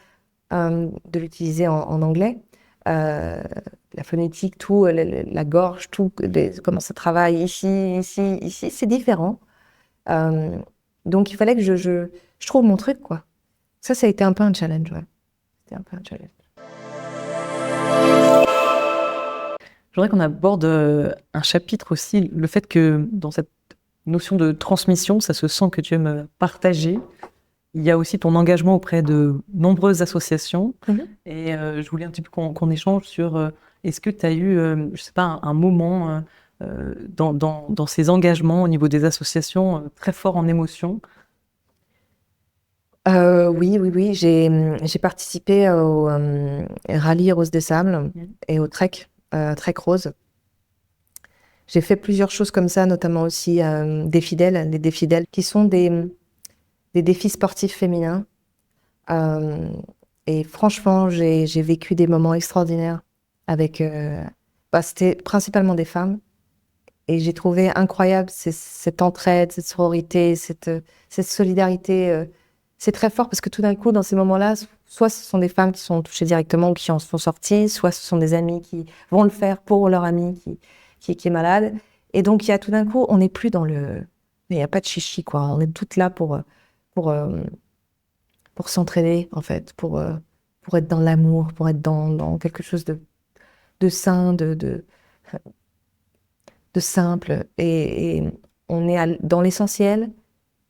de l'utiliser en anglais, la phonétique, tout, la gorge, tout, comment ça travaille ici, c'est différent. Donc il fallait que je trouve mon truc, quoi. Ça a été un peu un challenge, ouais. C'était un peu un challenge. Je voudrais qu'on aborde un chapitre aussi, le fait que dans cette notion de transmission, ça se sent que tu aimes partager. Il y a aussi ton engagement auprès de nombreuses associations. Et je voulais un petit peu qu'on échange sur est-ce que tu as eu, je sais pas, un moment dans ces engagements au niveau des associations très fort en émotion? Oui. J'ai participé au rallye Rose des Sables et au Trek Rose. J'ai fait plusieurs choses comme ça, notamment aussi des fidèles, les défis fidèles, qui sont des défis sportifs féminins. Et franchement, j'ai vécu des moments extraordinaires avec... c'était principalement des femmes. Et j'ai trouvé incroyable cette entraide, cette sororité, cette solidarité. C'est très fort parce que tout d'un coup, dans ces moments-là, soit ce sont des femmes qui sont touchées directement ou qui en sont sorties, soit ce sont des amis qui vont le faire pour leur ami qui est malade. Et donc, il y a tout d'un coup, on n'est plus dans le... Il n'y a pas de chichi, quoi. On est toutes là pour s'entraider, en fait, pour être dans l'amour, pour être dans quelque chose de sain, de simple. Et on est dans l'essentiel.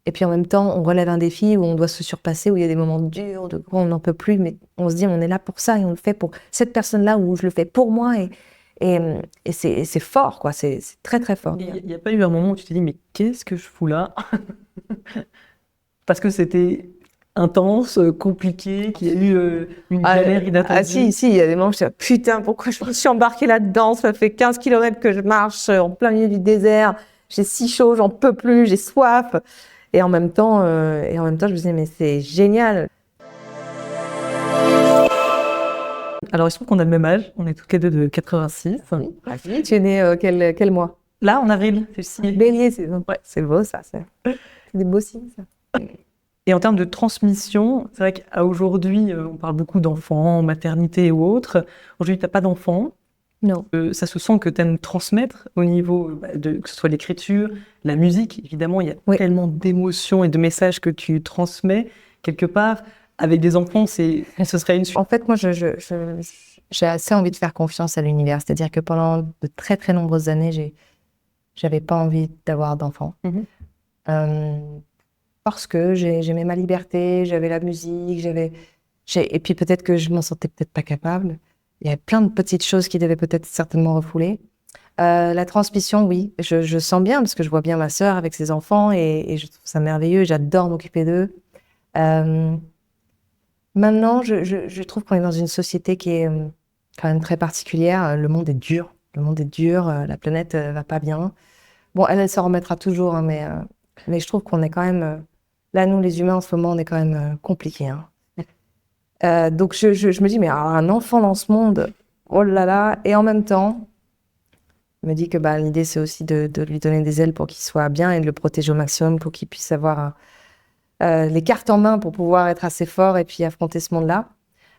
Et puis en même temps, on relève un défi où on doit se surpasser, où il y a des moments durs, de quoi on n'en peut plus, mais on se dit, on est là pour ça et on le fait pour cette personne-là ou je le fais pour moi. Et c'est fort, quoi. C'est très, très fort. Il n'y a pas eu un moment où tu t'es dit, mais qu'est-ce que je fous là? Parce que c'était intense, compliqué, qu'il y a eu une galère inattendue. Ah si, il y a des moments où je me dis, putain, pourquoi je me suis embarquée là-dedans? Ça fait 15 kilomètres que je marche en plein milieu du désert. J'ai si chaud, j'en peux plus, j'ai soif. Et en même temps, je me disais, mais c'est génial. Alors, il se trouve qu'on a le même âge. On est toutes les deux de 86. Oui. Tu es née quel mois? Là, en avril, c'est le signe. Bélier, c'est beau ça. C'est des beaux signes, ça. Et en termes de transmission, c'est vrai qu'à aujourd'hui, on parle beaucoup d'enfants, maternité ou autre. Aujourd'hui, tu n'as pas d'enfants. Non. Ça se sent que tu aimes transmettre au niveau que ce soit l'écriture, la musique. Évidemment, il y a tellement d'émotions et de messages que tu transmets quelque part. Avec des enfants, ce serait une suite. En fait, moi, j'ai assez envie de faire confiance à l'univers. C'est-à-dire que pendant de très, très nombreuses années, j'avais pas envie d'avoir d'enfants. Parce que j'aimais ma liberté, j'avais la musique, et puis peut-être que je m'en sentais peut-être pas capable. Il y avait plein de petites choses qui devaient peut-être certainement refouler. La transmission, oui, je sens bien parce que je vois bien ma sœur avec ses enfants et je trouve ça merveilleux. J'adore m'occuper d'eux. Maintenant, je trouve qu'on est dans une société qui est quand même très particulière. Le monde est dur. La planète va pas bien. Bon, elle s'en remettra toujours, hein, mais je trouve qu'on est quand même... là, nous, les humains, en ce moment, on est quand même compliqués. Hein. Donc, je me dis, mais alors, un enfant dans ce monde, oh là là. Et en même temps, je me dis que l'idée, c'est aussi de lui donner des ailes pour qu'il soit bien et de le protéger au maximum pour qu'il puisse avoir les cartes en main pour pouvoir être assez fort et puis affronter ce monde-là.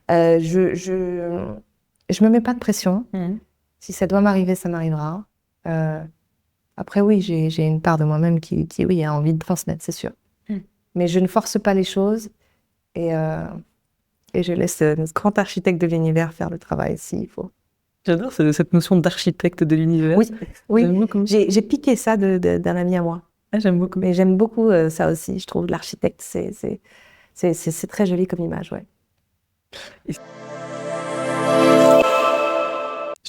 Je me mets pas de pression. Si ça doit m'arriver, ça m'arrivera. Après, oui, j'ai une part de moi-même qui oui, a envie de transmettre, c'est sûr. Mais je ne force pas les choses et je laisse notre grand architecte de l'univers faire le travail s'il faut. J'adore cette notion d'architecte de l'univers. Oui. J'ai piqué ça d'un ami à moi. Ah, j'aime beaucoup. Mais j'aime beaucoup ça aussi. Je trouve l'architecte, c'est très joli comme image, ouais. Je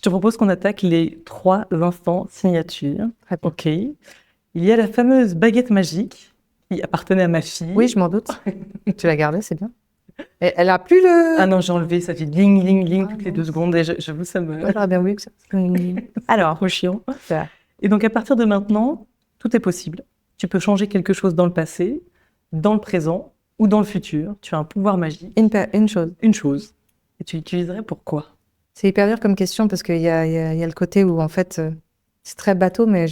te propose qu'on attaque les 3 instants signature. Ok. Il y a la fameuse baguette magique qui appartenait à ma fille. Oui, je m'en doute. Tu l'as gardée, c'est bien. Et elle a plus le... Ah non, j'ai enlevé, ça fait ling, ling, ling toutes les 2 secondes et j'avoue, ça me... J'aurais bien voulu que ça... Alors, trop chiant. Et donc, à partir de maintenant, tout est possible. Tu peux changer quelque chose dans le passé, dans le présent ou dans le futur. Tu as un pouvoir magique. Une chose. Une chose. Et tu l'utiliserais pour quoi? C'est hyper dur comme question parce qu'il y a le côté où, en fait, c'est très bateau, mais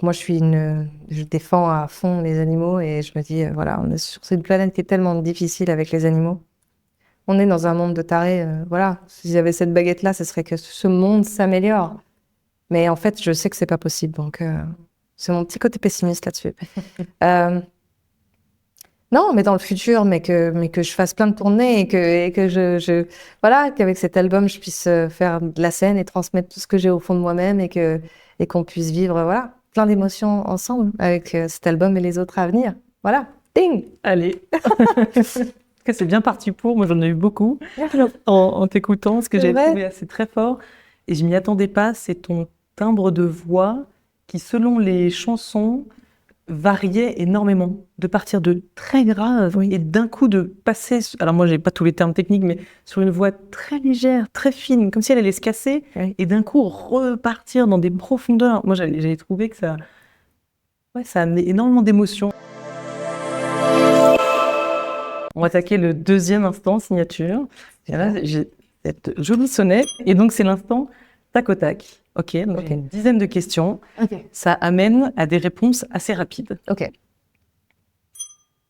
moi, je défends à fond les animaux et je me dis, voilà, on est sur une planète qui est tellement difficile avec les animaux. On est dans un monde de tarés, voilà. Si j'avais cette baguette-là, ce serait que ce monde s'améliore. Mais en fait, je sais que c'est pas possible, donc c'est mon petit côté pessimiste là-dessus. Non, mais dans le futur, mais que je fasse plein de tournées et que voilà, qu'avec cet album, je puisse faire de la scène et transmettre tout ce que j'ai au fond de moi-même et qu'on puisse vivre, voilà, plein d'émotions ensemble avec cet album et les autres à venir. Voilà, ding! Allez. C'est bien parti pour. Moi, j'en ai eu beaucoup en t'écoutant, ce que j'ai trouvé assez très fort. Et je m'y attendais pas. C'est ton timbre de voix qui, selon les chansons, variait énormément, de partir de très grave et d'un coup de passer, alors moi j'ai pas tous les termes techniques, mais sur une voix très légère, très fine, comme si elle allait se casser, et d'un coup repartir dans des profondeurs. Moi j'avais trouvé que ça amenait énormément d'émotions. On va attaquer le deuxième instant, signature. Et là, j'ai cette jolie sonnette, et donc c'est l'instant tac au tac. Ok, donc j'ai une dizaine de questions. Ça amène à des réponses assez rapides. Ok.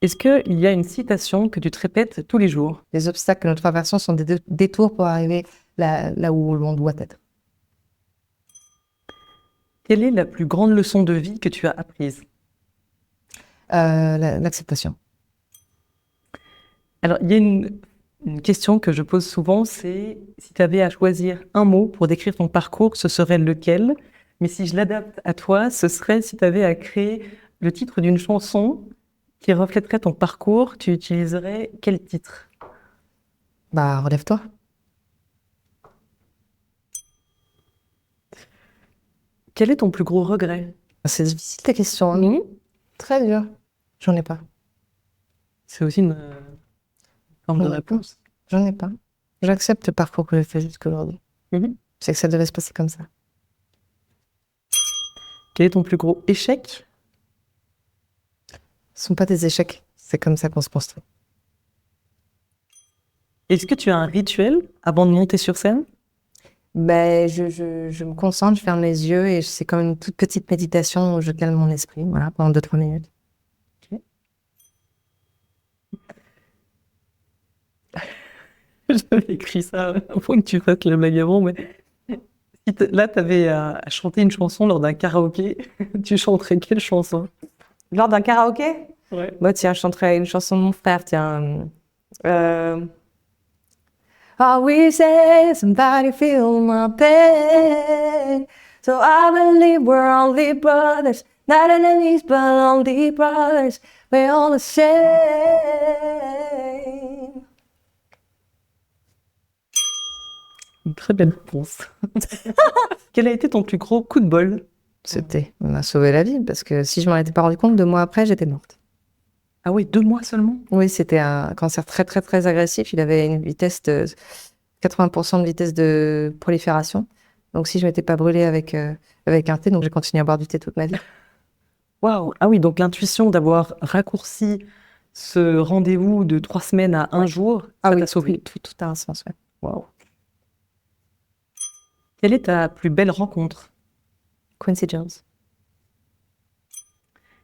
Est-ce qu'il y a une citation que tu te répètes tous les jours? Les obstacles que nous traversons sont des détours pour arriver là où l'on doit être. Quelle est la plus grande leçon de vie que tu as apprise? L'acceptation. Alors, il y a une question que je pose souvent, c'est si tu avais à choisir un mot pour décrire ton parcours, ce serait lequel? Mais si je l'adapte à toi, ce serait si tu avais à créer le titre d'une chanson qui reflèterait ton parcours, tu utiliserais quel titre? Bah, relève-toi. Quel est ton plus gros regret? C'est difficile ta question. Hein. Très dur. J'en ai pas. C'est aussi une forme de réponse. J'en ai pas. J'accepte le parcours que j'ai fait jusqu'aujourd'hui. C'est que ça devait se passer comme ça. Quel est ton plus gros échec? Ce ne sont pas des échecs. C'est comme ça qu'on se construit. Est-ce que tu as un rituel avant de monter sur scène? Ben, je me concentre, je ferme les yeux et c'est comme une toute petite méditation où je calme mon esprit, voilà, pendant 2-3 minutes. Okay. J'avais écrit ça avant que tu fasses le magasin, mais si là, tu avais à chanter une chanson lors d'un karaoké, tu chanterais quelle chanson? Lors d'un karaoké? Ouais. Moi, tiens, je chanterais une chanson de mon frère, tiens. I wish that somebody feel my pain. So I believe we're only brothers, not enemies, but only brothers. We're all the same. Une très belle réponse. Quel a été ton plus gros coup de bol? On m'a sauvé la vie parce que si je m'en étais pas rendu compte, 2 mois après, j'étais morte. Ah oui, 2 mois seulement? Oui, c'était un cancer très, très, très agressif. Il avait une vitesse de 80% de vitesse de prolifération. Donc, si je m'étais pas brûlée avec un thé, donc j'ai continué à boire du thé toute ma vie. Waouh! Ah oui, donc l'intuition d'avoir raccourci ce rendez-vous de 3 semaines à 1 jour, ça t'a sauvé. Tout a un sens, ouais. Waouh! Quelle est ta plus belle rencontre? Quincy Jones.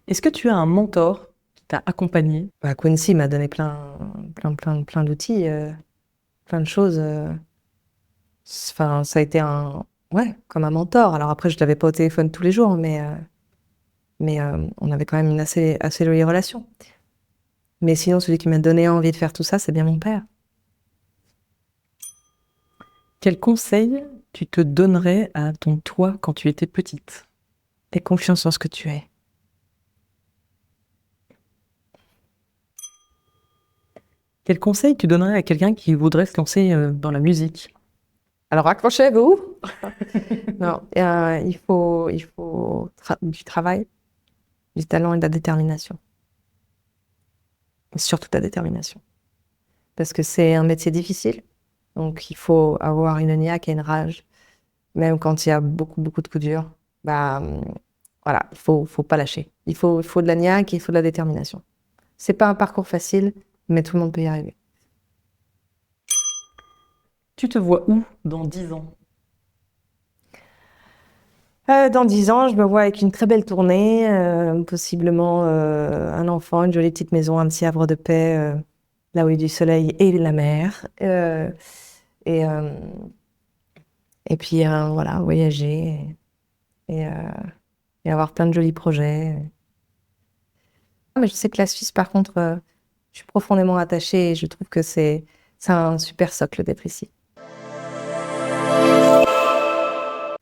Est-ce que tu as un mentor qui t'a accompagné? Bah, Quincy m'a donné plein d'outils, plein de choses. Enfin, ça a été comme un mentor. Alors après, je l'avais pas au téléphone tous les jours, mais on avait quand même une assez jolie relation. Mais sinon, celui qui m'a donné envie de faire tout ça, c'est bien mon père. Quel conseil tu te donnerais à ton toi quand tu étais petite? Aie confiance en ce que tu es. Quel conseil tu donnerais à quelqu'un qui voudrait se lancer dans la musique? Alors accrochez-vous. Non, il faut du travail, du talent et de la détermination. Et surtout de la détermination. Parce que c'est un métier difficile. Donc il faut avoir une niaque et une rage. Même quand il y a beaucoup, beaucoup de coups durs. Bah, voilà, il faut pas lâcher. Il faut de la niaque et il faut de la détermination. C'est pas un parcours facile, mais tout le monde peut y arriver. Tu te vois où dans 10 ans? Dans 10 ans, je me vois avec une très belle tournée, possiblement un enfant, une jolie petite maison, un petit havre de paix, là où il y a du soleil et la mer. Et puis, voilà, voyager et avoir plein de jolis projets. Mais je sais que la Suisse, par contre, je suis profondément attachée et je trouve que c'est un super socle d'être ici.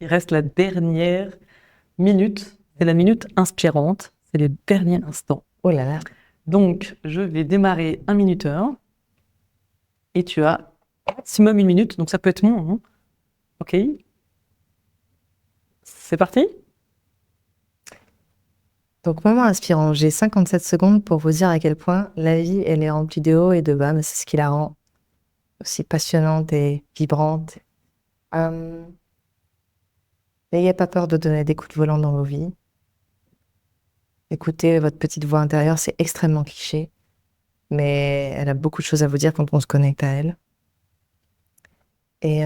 Il reste la dernière minute. C'est la minute inspirante. C'est le dernier instant. Oh là là. Donc, je vais démarrer un minuteur. Et tu as maximum 1 minute. Donc, ça peut être moins. Hein. OK. C'est parti? Donc, moment inspirant, j'ai 57 secondes pour vous dire à quel point la vie, elle est remplie de hauts et de bas, mais c'est ce qui la rend aussi passionnante et vibrante. N'ayez pas peur de donner des coups de volant dans vos vies. Écoutez votre petite voix intérieure, c'est extrêmement cliché, mais elle a beaucoup de choses à vous dire quand on se connecte à elle. Et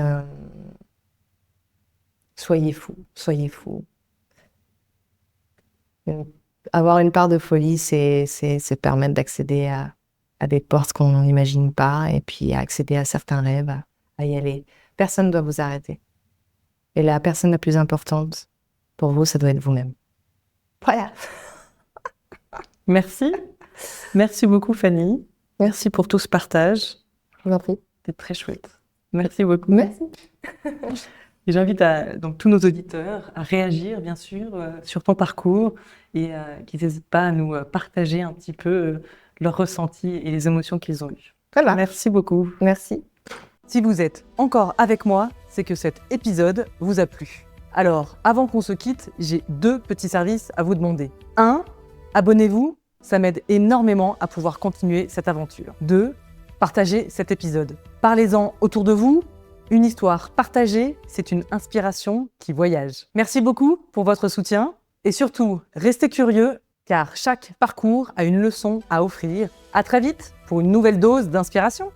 soyez fous, soyez fous. Avoir une part de folie, c'est se permettre d'accéder à des portes qu'on n'imagine pas, et puis à accéder à certains rêves, à y aller. Personne ne doit vous arrêter. Et la personne la plus importante pour vous, ça doit être vous-même. Voilà. Merci. Merci beaucoup, Fanny. Merci pour tout ce partage. Je vous en prie. C'était très chouette. Merci beaucoup. Merci. Et j'invite donc tous nos auditeurs à réagir, bien sûr, sur ton parcours et qu'ils n'hésitent pas à nous partager un petit peu leurs ressentis et les émotions qu'ils ont eues. Voilà. Merci beaucoup. Merci. Si vous êtes encore avec moi, c'est que cet épisode vous a plu. Alors, avant qu'on se quitte, j'ai 2 petits services à vous demander. 1, abonnez-vous, ça m'aide énormément à pouvoir continuer cette aventure. 2, partagez cet épisode. Parlez-en autour de vous. Une histoire partagée, c'est une inspiration qui voyage. Merci beaucoup pour votre soutien et surtout, restez curieux car chaque parcours a une leçon à offrir. À très vite pour une nouvelle dose d'inspiration.